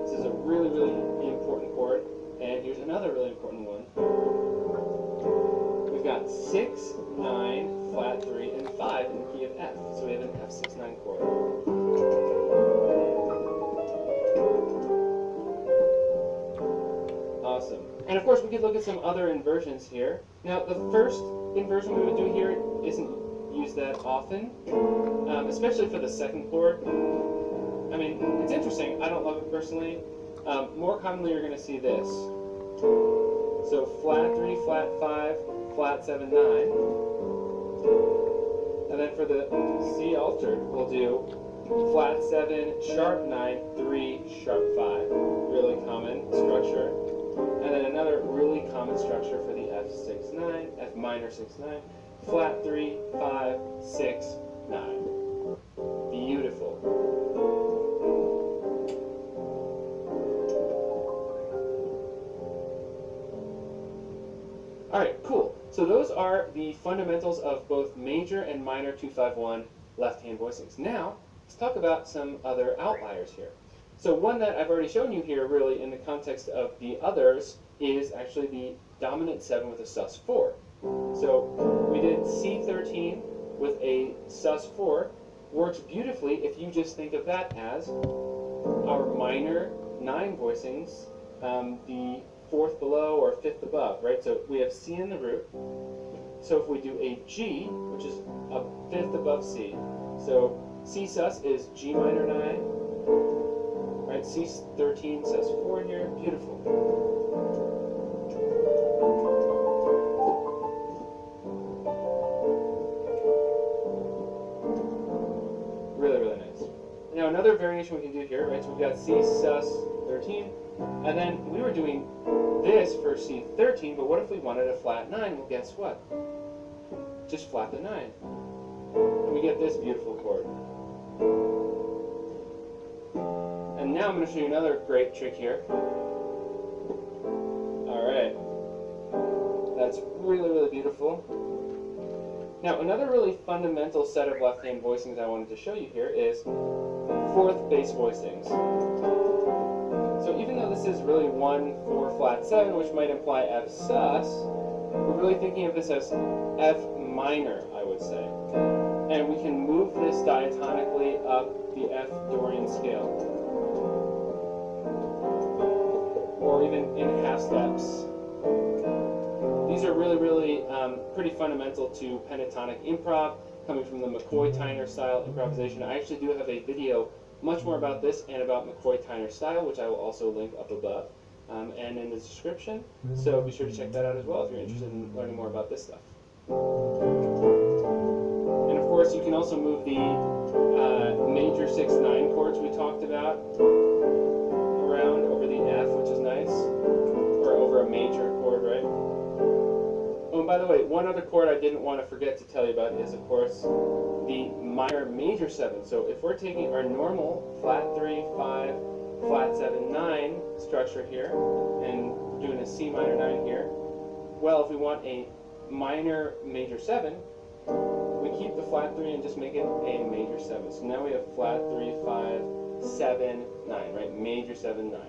This is a really, really important chord. And here's another really important one. We've got 6, 9, flat 3, and 5 in the key of F. So we have an F6-9 chord. Awesome. And of course we could look at some other inversions here. Now the first inversion we would do here isn't used that often, especially for the second chord. I mean, it's interesting. I don't love it personally. More commonly you're going to see this. So flat 3, flat 5, flat 7, 9. And then for the C altered, we'll do flat 7, sharp 9, 3, sharp 5. Really common structure. And then another really common structure for the F6-9, F minor 6-9, flat 3, 5, 6, 9. Beautiful. Alright, cool. So those are the fundamentals of both major and minor 2-5-1 left-hand voicings. Now, let's talk about some other outliers here. So one that I've already shown you here, really, in the context of the others, is actually the dominant 7 with a sus4. So we did C13 with a sus4. Works beautifully if you just think of that as our minor 9 voicings, the 4th below or 5th above, right? So we have C in the root. So if we do a G, which is a 5th above C, so C sus is G minor 9, right? C13 sus4 here, beautiful. Really, really nice. Now another variation we can do here, right? So we've got C sus 13, and then we were doing this for C13, but what if we wanted a flat 9? Well, guess what? Just flat the 9. And we get this beautiful chord. And now I'm going to show you another great trick here. Alright. That's really, really beautiful. Now, another really fundamental set of left-hand voicings I wanted to show you here is 4th bass voicings. So even though this is really 1, 4, flat 7, which might imply F sus, we're really thinking of this as F minor, I would say. And we can move this diatonically up the F Dorian scale. Or even in half steps. These are really, really pretty fundamental to pentatonic improv, coming from the McCoy-Tyner style improvisation. I actually do have a video much more about this and about McCoy-Tyner style, which I will also link up above and in the description. So be sure to check that out as well if you're interested in learning more about this stuff. And of course, you can also move the major 6-9 chords we talked about around over the F, which is nice, or over a major chord, right? Oh, and by the way, one other chord I didn't want to forget to tell you about is, of course, the minor major 7. So if we're taking our normal flat 3, 5, flat 7, 9 structure here, and doing a C minor 9 here, well, if we want a minor major 7, we keep the flat 3 and just make it a major 7. So now we have flat 3, 5, 7, 9, right? Major 7, 9.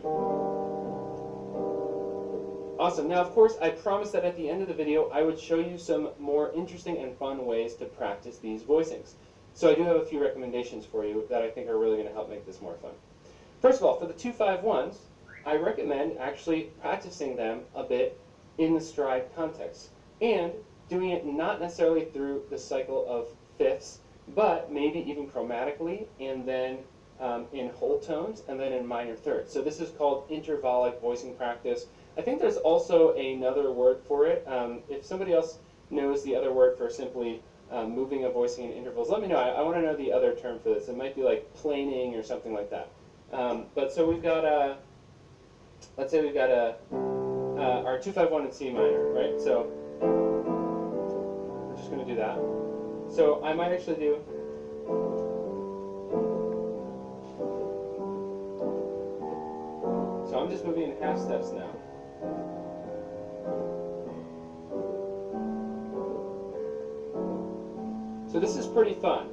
Awesome. Now, of course, I promised that at the end of the video, I would show you some more interesting and fun ways to practice these voicings. So I do have a few recommendations for you that I think are really going to help make this more fun. First of all, for the 2-5-1s, I recommend actually practicing them a bit in the stride context. And doing it not necessarily through the cycle of fifths, but maybe even chromatically, and then in whole tones, and then in minor thirds. So this is called intervallic voicing practice. I think there's also another word for it. If somebody else knows the other word for simply moving a voicing in intervals, let me know. I want to know the other term for this. It might be like planing or something like that. But so we've got let's say we've got our 2-5-1 in C minor, right? So we're just going to do that. So I might actually do. So I'm just moving in half steps now. So this is pretty fun.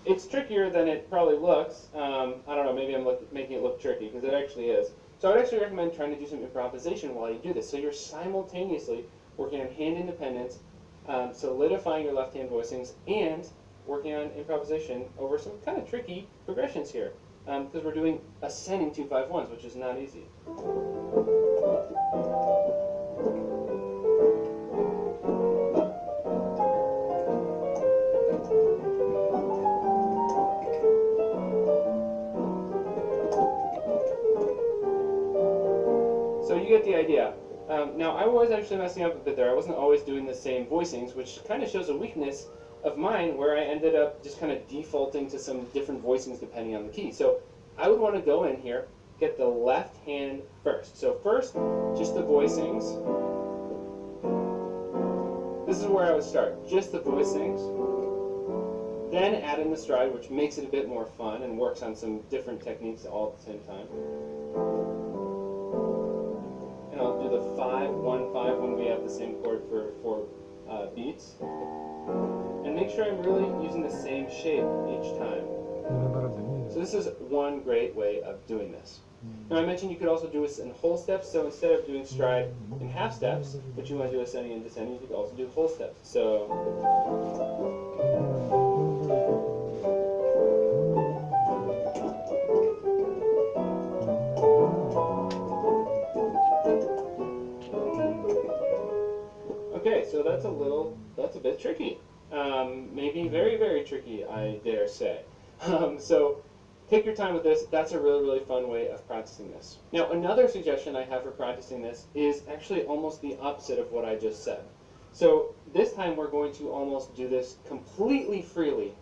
It's trickier than it probably looks. I don't know, maybe I'm making it look tricky, because it actually is. So I'd actually recommend trying to do some improvisation while you do this. So you're simultaneously working on hand independence, solidifying your left hand voicings, and working on improvisation over some kind of tricky progressions here. Because we're doing ascending 2-5-1s, which is not easy. So you get the idea. Now I was actually messing up a bit there. I wasn't always doing the same voicings, which kind of shows a weakness of mine, where I ended up just kind of defaulting to some different voicings depending on the key. So I would want to go in here, get the left hand first. So first, just the voicings. This is where I would start, just the voicings. Then add in the stride, which makes it a bit more fun and works on some different techniques all at the same time. And I'll do the 5-1-5 when we have the same chord for 4 beats. And make sure I'm really using the same shape each time. So this is one great way of doing this. Now I mentioned you could also do this in whole steps, so instead of doing stride in half steps, which you want to do ascending and descending, you could also do whole steps. So okay, so that's a bit tricky. Maybe very, very tricky, I dare say. So take your time with this. That's a really, really fun way of practicing this. Now, another suggestion I have for practicing this is actually almost the opposite of what I just said. So this time we're going to almost do this completely freely.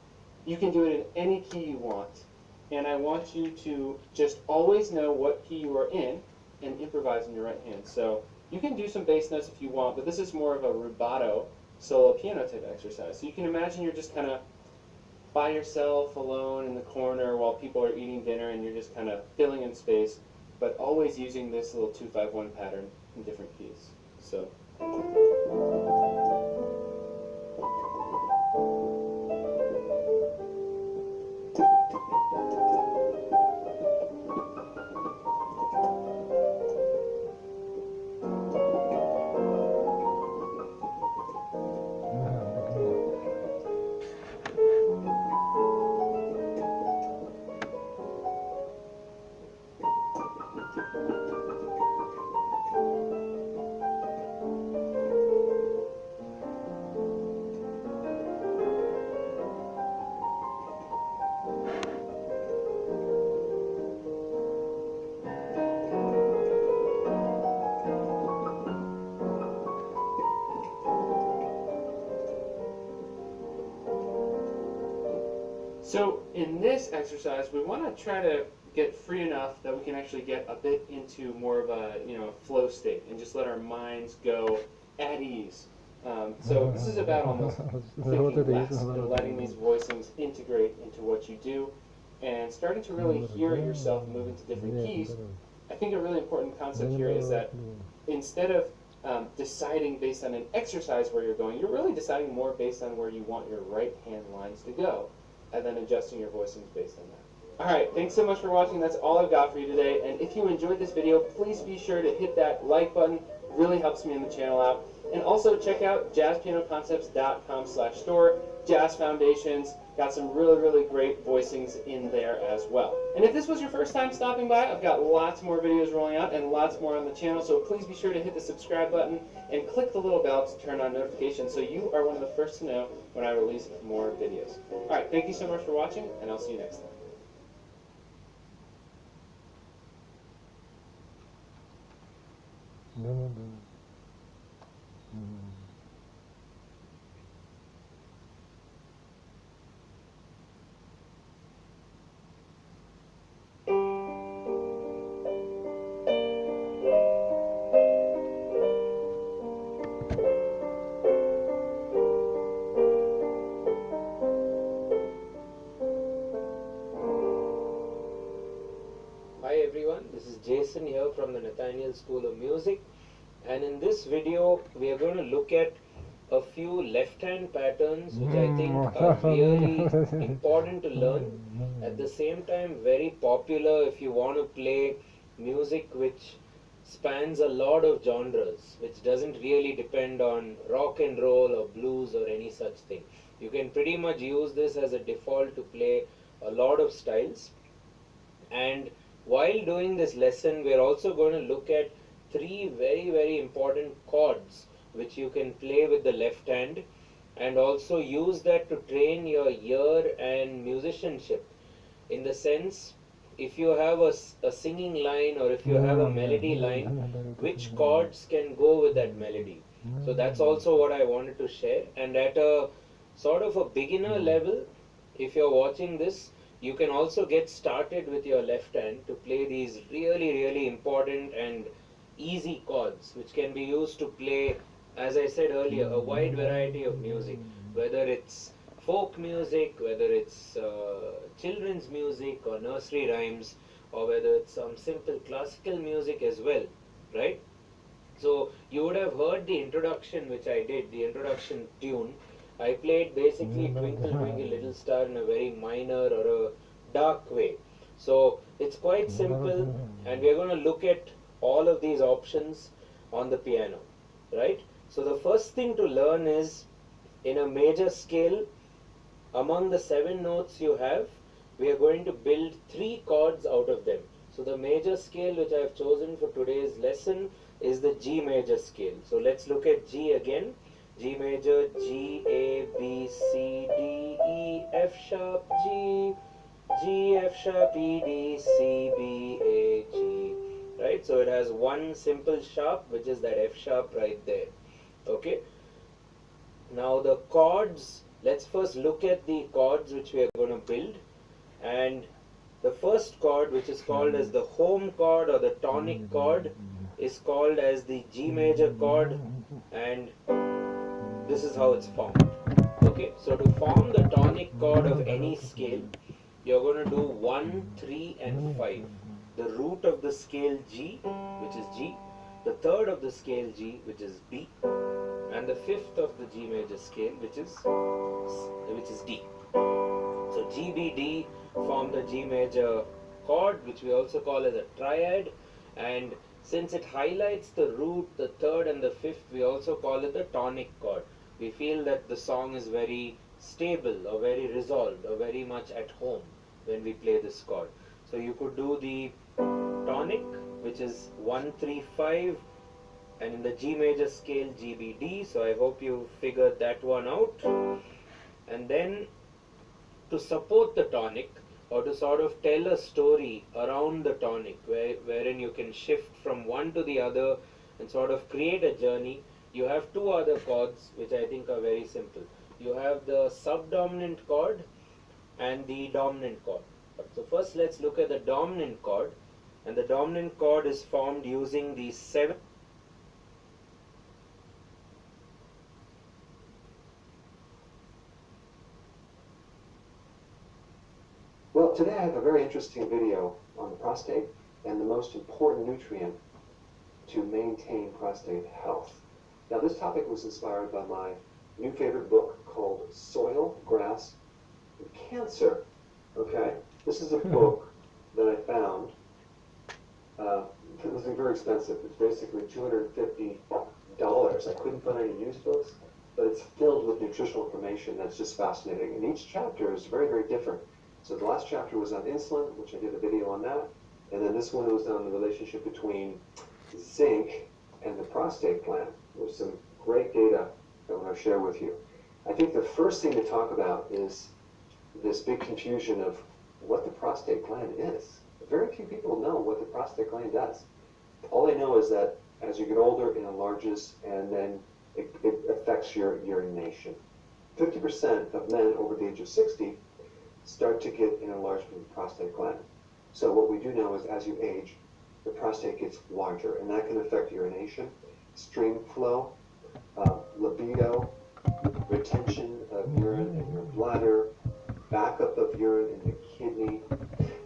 You can do it in any key you want. And I want you to just always know what key you are in and improvise in your right hand. So you can do some bass notes if you want, but this is more of a rubato solo piano type exercise. So you can imagine you're just kind of by yourself, alone in the corner while people are eating dinner, and you're just kind of filling in space, but always using this little 2-5-1 pattern in different keys. So. So in this exercise, we want to try to get free enough that we can actually get a bit into more of a flow state and just let our minds go at ease. So this is about almost thinking less and letting these voicings integrate into what you do and starting to really hear yourself move into different keys. I think a really important concept here is that instead of deciding based on an exercise where you're going, you're really deciding more based on where you want your right hand lines to go, and then adjusting your voicings based on that. Alright, thanks so much for watching. That's all I've got for you today. And if you enjoyed this video, please be sure to hit that like button. It really helps me and the channel out. And also check out jazzpianoconcepts.com/store jazz foundations, got some really, really great voicings in there as well. And if this was your first time stopping by, I've got lots more videos rolling out and lots more on the channel, so please be sure to hit the subscribe button and click the little bell to turn on notifications so you are one of the first to know when I release more videos. Alright, thank you so much for watching, and I'll see you next time. Hi everyone, this is Jason here from the Nathaniel School of Music, and in this video we are going to look at a few left hand patterns which I think are really important to learn, at the same time very popular if you want to play music which spans a lot of genres, which doesn't really depend on rock and roll or blues or any such thing. You can pretty much use this as a default to play a lot of styles. And while doing this lesson, we are also going to look at three very, very important chords which you can play with the left hand, and also use that to train your ear and musicianship. In the sense, if you have a singing line or if you have a melody line, which chords can go with that melody. So that's also what I wanted to share. And at a sort of a beginner level, if you're watching this, you can also get started with your left hand to play these really, really important and easy chords which can be used to play, as I said earlier, a wide variety of music, whether it's folk music, whether it's children's music or nursery rhymes, or whether it's some simple classical music as well, right? So you would have heard the introduction which I did, the introduction tune. I played basically Twinkle Twinkle Little Star in a very minor or a dark way. So it's quite simple, and we're going to look at all of these options on the piano, right? So the first thing to learn is, in a major scale, among the 7 notes you have, we are going to build 3 chords out of them. So the major scale which I have chosen for today's lesson is the G major scale. So let's look at G again. G major, G, A, B, C, D, E, F sharp, G, G, F sharp, E, D, C, B, A, G, right? So it has one simple sharp, which is that F sharp right there, okay? Now the chords, let's first look at the chords which we are going to build. And the first chord, which is called as the home chord or the tonic chord, is called as the G major chord, and this is how it's formed. Okay, so to form the tonic chord of any scale, you're going to do 1, 3 and 5. The root of the scale G, which is G, the third of the scale G, which is B, and the fifth of the G major scale, which is D. So G, B, D form the G major chord, which we also call as a triad, and since it highlights the root, the third and the fifth, we also call it the tonic chord. We feel that the song is very stable or very resolved or very much at home when we play this chord. So you could do the tonic, which is 1, 3, 5, and in the G major scale G, B, D. So I hope you figured that one out. And then to support the tonic, or to sort of tell a story around the tonic, wherein you can shift from one to the other and sort of create a journey, you have 2 other chords which I think are very simple. You have the subdominant chord and the dominant chord. So first let's look at the dominant chord, and the dominant chord is formed using the 7. Well, today I have a very interesting video on the prostate and the most important nutrient to maintain prostate health. Now, this topic was inspired by my new favorite book called Soil, Grass, and Cancer. Okay? This is a book that I found. It was very expensive. It's basically $250. I couldn't find any used books. but it's filled with nutritional information that's just fascinating. And each chapter is very, very different. So the last chapter was on insulin, which I did a video on that. And then this one was on the relationship between zinc and the prostate gland. There's some great data I want to share with you. I think the first thing to talk about is this big confusion of what the prostate gland is. Very few people know what the prostate gland does. All they know is that as you get older, it enlarges, and then it affects your urination. 50% of men over the age of 60 start to get an enlargement of the prostate gland. So what we do know is as you age, the prostate gets larger, and that can affect urination, stream flow, libido, retention of urine in your bladder, backup of urine in the kidney.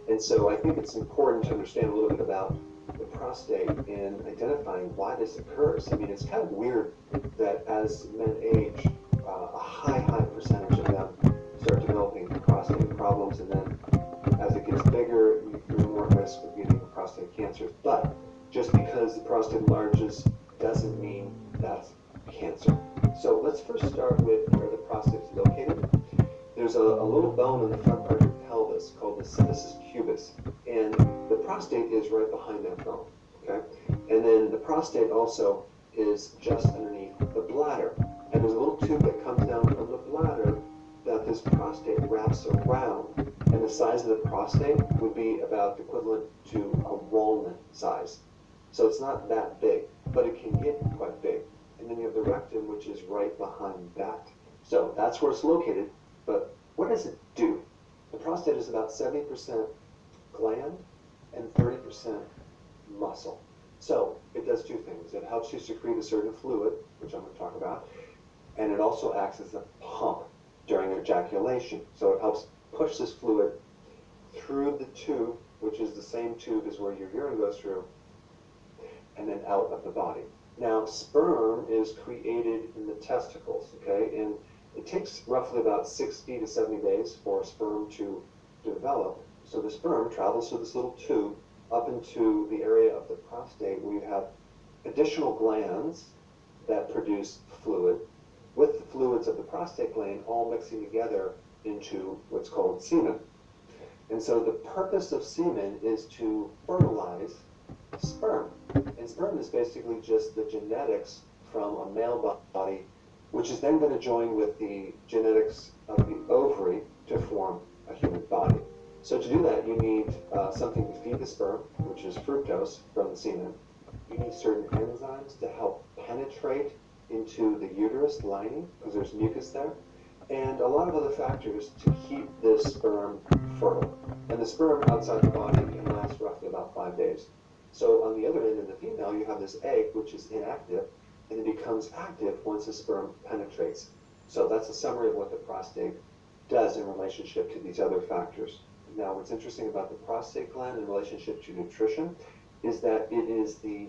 And so I think it's important to understand a little bit about the prostate in identifying why this occurs. I mean, it's kind of weird that as men age, a high percentage of them start developing prostate problems, and then as it gets bigger, you're more at risk of getting prostate cancer. But just because the prostate enlarges doesn't mean that's cancer. So let's first start with where the prostate is located. There's a little bone in the front part of your pelvis called the symphysis pubis, and the prostate is right behind that bone, okay? And then the prostate also is just underneath the bladder, and there's a little tube that comes down from the bladder that this prostate wraps around, and the size of the prostate would be about equivalent to a walnut size. So it's not that big, but it can get quite big. And then you have the rectum, which is right behind that. So that's where it's located. But what does it do? The prostate is about 70% gland and 30% muscle. So it does two things. It helps you secrete a certain fluid, which I'm going to talk about, and it also acts as a pump during ejaculation. So it helps push this fluid through the tube, which is the same tube as where your urine goes through, and then out of the body. Now, sperm is created in the testicles, okay? And it takes roughly about 60 to 70 days for sperm to develop. So the sperm travels through this little tube up into the area of the prostate where you have additional glands that produce fluid, with the fluids of the prostate gland all mixing together into what's called semen. And so the purpose of semen is to fertilize sperm. And sperm is basically just the genetics from a male body, which is then going to join with the genetics of the ovary to form a human body. So to do that, you need something to feed the sperm, which is fructose from the semen. You need certain enzymes to help penetrate into the uterus lining, because there's mucus there, and a lot of other factors to keep this sperm fertile. And the sperm outside the body can last roughly about 5 days. So on the other end, in the female, you have this egg, which is inactive, and it becomes active once the sperm penetrates. So that's a summary of what the prostate does in relationship to these other factors. Now, what's interesting about the prostate gland in relationship to nutrition is that it is the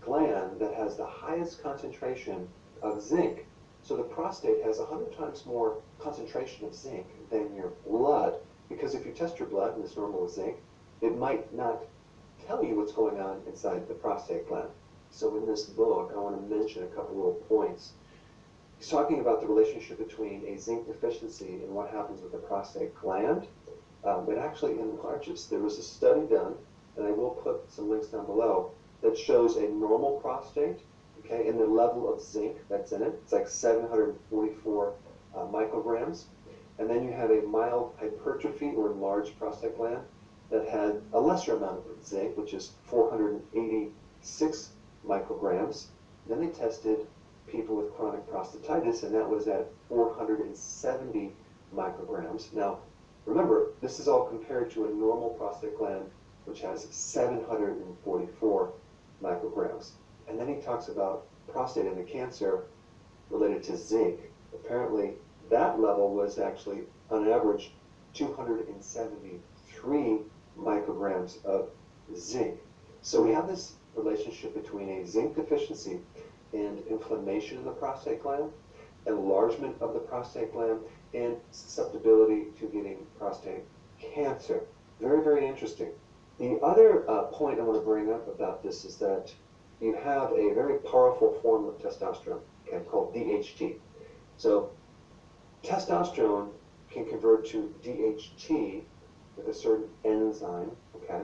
gland that has the highest concentration of zinc. So the prostate has 100 times more concentration of zinc than your blood, because if you test your blood and it's normal with zinc, it might not tell you what's going on inside the prostate gland. So in this book, I want to mention a couple little points. He's talking about the relationship between a zinc deficiency and what happens with the prostate gland. It actually enlarges. There was a study done, and I will put some links down below, that shows a normal prostate, okay, and the level of zinc that's in it. It's like 744 micrograms. And then you have a mild hypertrophy or enlarged prostate gland that had a lesser amount of zinc, which is 486 micrograms. Then they tested people with chronic prostatitis, and that was at 470 micrograms. Now, remember, this is all compared to a normal prostate gland, which has 744 micrograms. And then he talks about prostate and the cancer related to zinc. Apparently, that level was actually, on average, 273 micrograms of zinc. So we have this relationship between a zinc deficiency and inflammation in the prostate gland, enlargement of the prostate gland, and susceptibility to getting prostate cancer. Very, very interesting. The other point I want to bring up about this is that you have a very powerful form of testosterone, okay, called DHT. So testosterone can convert to DHT with a certain enzyme, okay,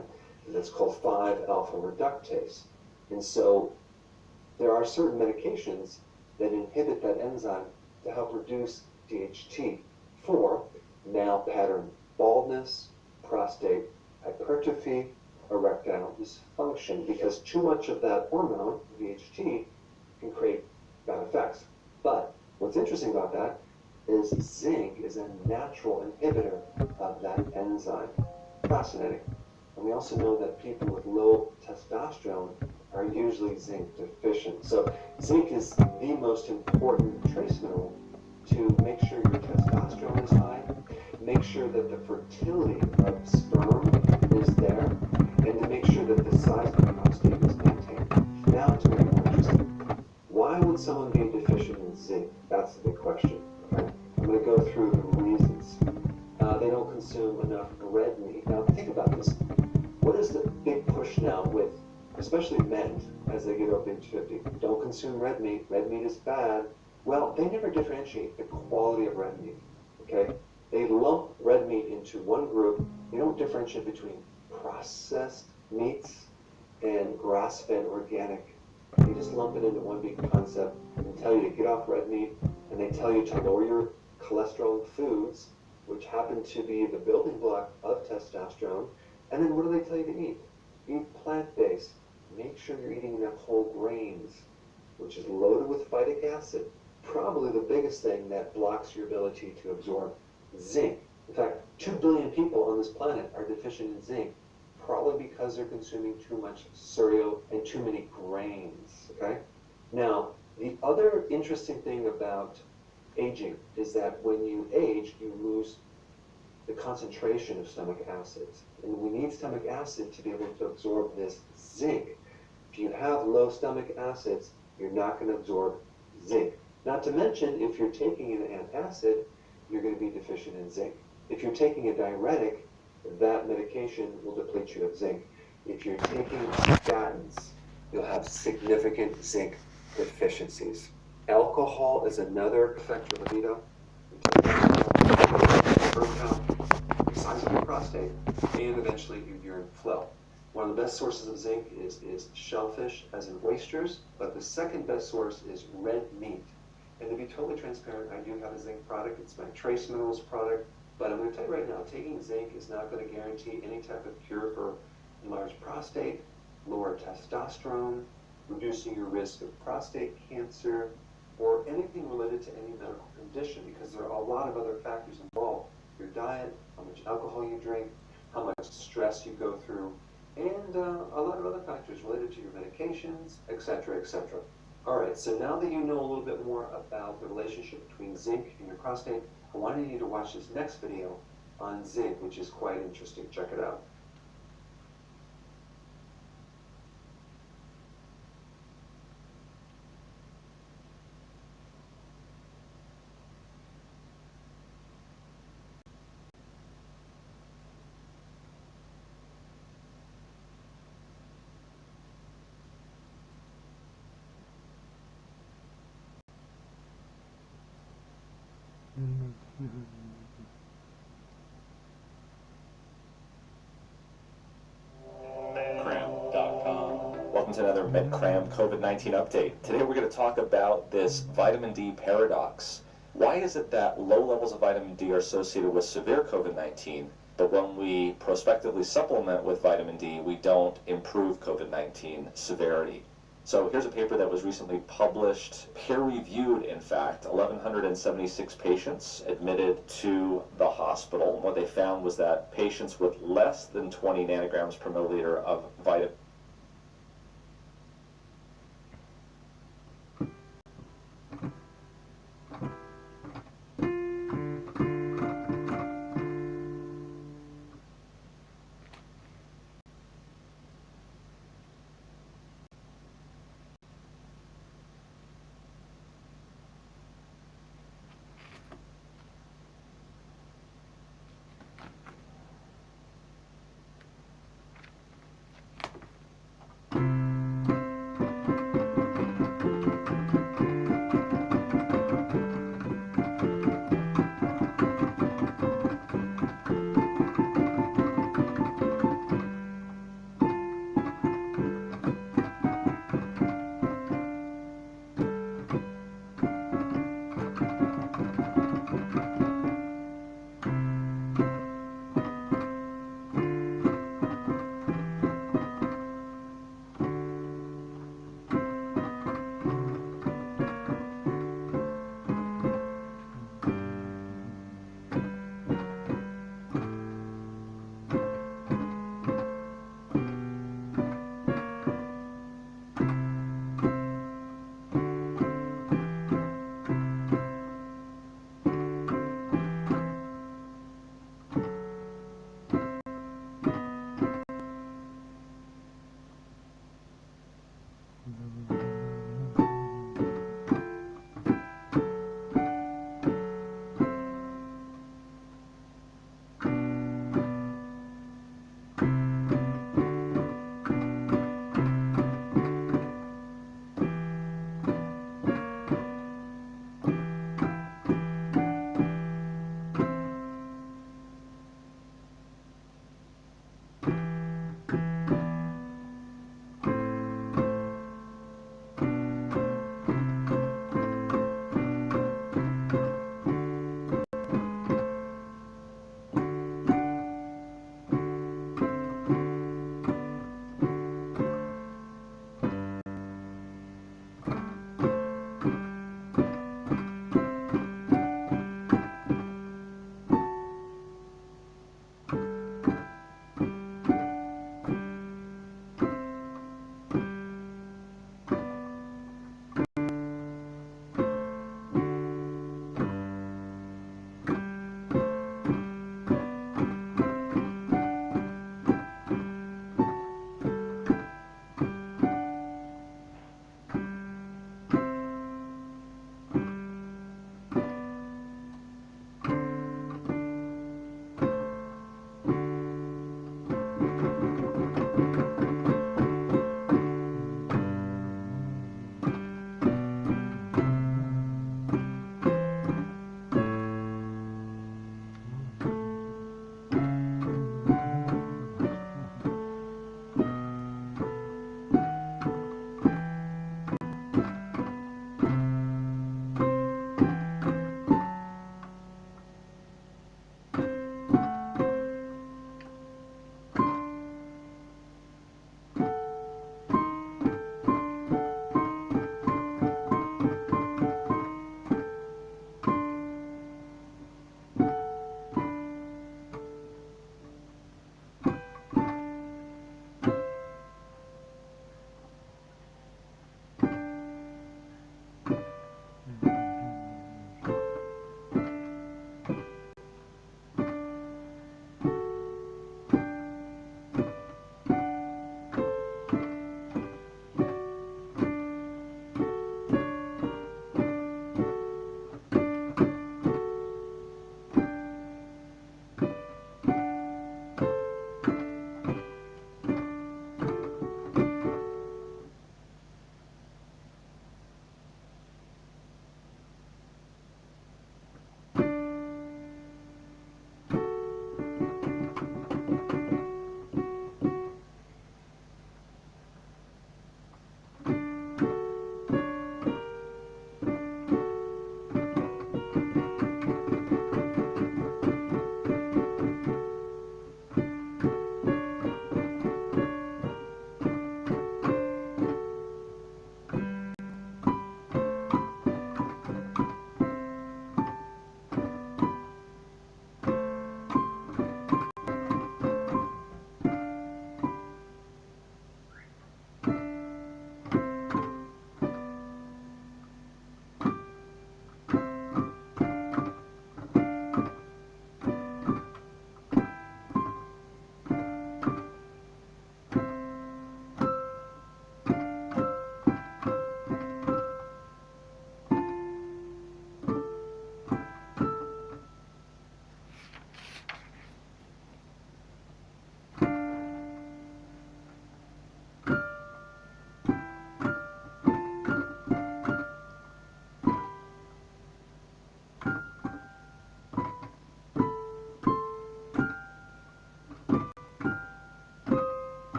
and that's called 5-alpha reductase. And so there are certain medications that inhibit that enzyme to help reduce DHT for male pattern baldness, prostate hypertrophy, erectile dysfunction, because too much of that hormone, DHT, can create bad effects. But what's interesting about that is zinc is a natural inhibitor of that enzyme. Fascinating. And we also know that people with low testosterone are usually zinc deficient. So zinc is the most important trace mineral to make sure your testosterone is high, make sure that the fertility of sperm is there, and to make sure that the size of the prostate is maintained. Now to make it more interesting. Why would someone be deficient in zinc? That's the big question. Okay? I'm going to go through the reasons. They don't consume enough red meat. Now think about this. What is the big push now with, especially men, as they get over age 50? Don't consume red meat. Red meat is bad. Well, they never differentiate the quality of red meat. Okay? They lump red meat into one group. They don't differentiate between processed meats and grass-fed organic. They just lump it into one big concept and tell you to get off red meat, and they tell you to lower your cholesterol in foods, which happen to be the building block of testosterone. And then what do they tell you to eat? Eat plant-based. Make sure you're eating enough whole grains, which is loaded with phytic acid. Probably the biggest thing that blocks your ability to absorb zinc. In fact, 2 billion people on this planet are deficient in zinc, probably because they're consuming too much cereal and too many grains, okay? Now, the other interesting thing about aging is that when you age, you lose the concentration of stomach acids. And we need stomach acid to be able to absorb this zinc. If you have low stomach acids, you're not going to absorb zinc. Not to mention, if you're taking an antacid, you're going to be deficient in zinc. If you're taking a diuretic, that medication will deplete you of zinc. If you're taking statins, you'll have significant zinc deficiencies. Alcohol is another effect of libido. Sperm count, the size of your prostate, and eventually your urine flow. One of the best sources of zinc is shellfish, as in oysters, but the second best source is red meat. And to be totally transparent, I do have a zinc product. It's my trace minerals product. But I'm going to tell you right now, taking zinc is not going to guarantee any type of cure for enlarged prostate, lower testosterone, reducing your risk of prostate cancer, or anything related to any medical condition, because there are a lot of other factors involved. Your diet, how much alcohol you drink, how much stress you go through, and a lot of other factors related to your medications, etc., etc. All right, so now that you know a little bit more about the relationship between zinc and your prostate, I wanted you to watch this next video on zinc, which is quite interesting. Check it out. Welcome to another MedCram COVID-19 update. Today we're going to talk about this vitamin D paradox. Why is it that low levels of vitamin D are associated with severe COVID-19, but when we prospectively supplement with vitamin D, we don't improve COVID-19 severity? So here's a paper that was recently published, peer-reviewed in fact, 1,176 patients admitted to the hospital. What they found was that patients with less than 20 nanograms per milliliter of vitamin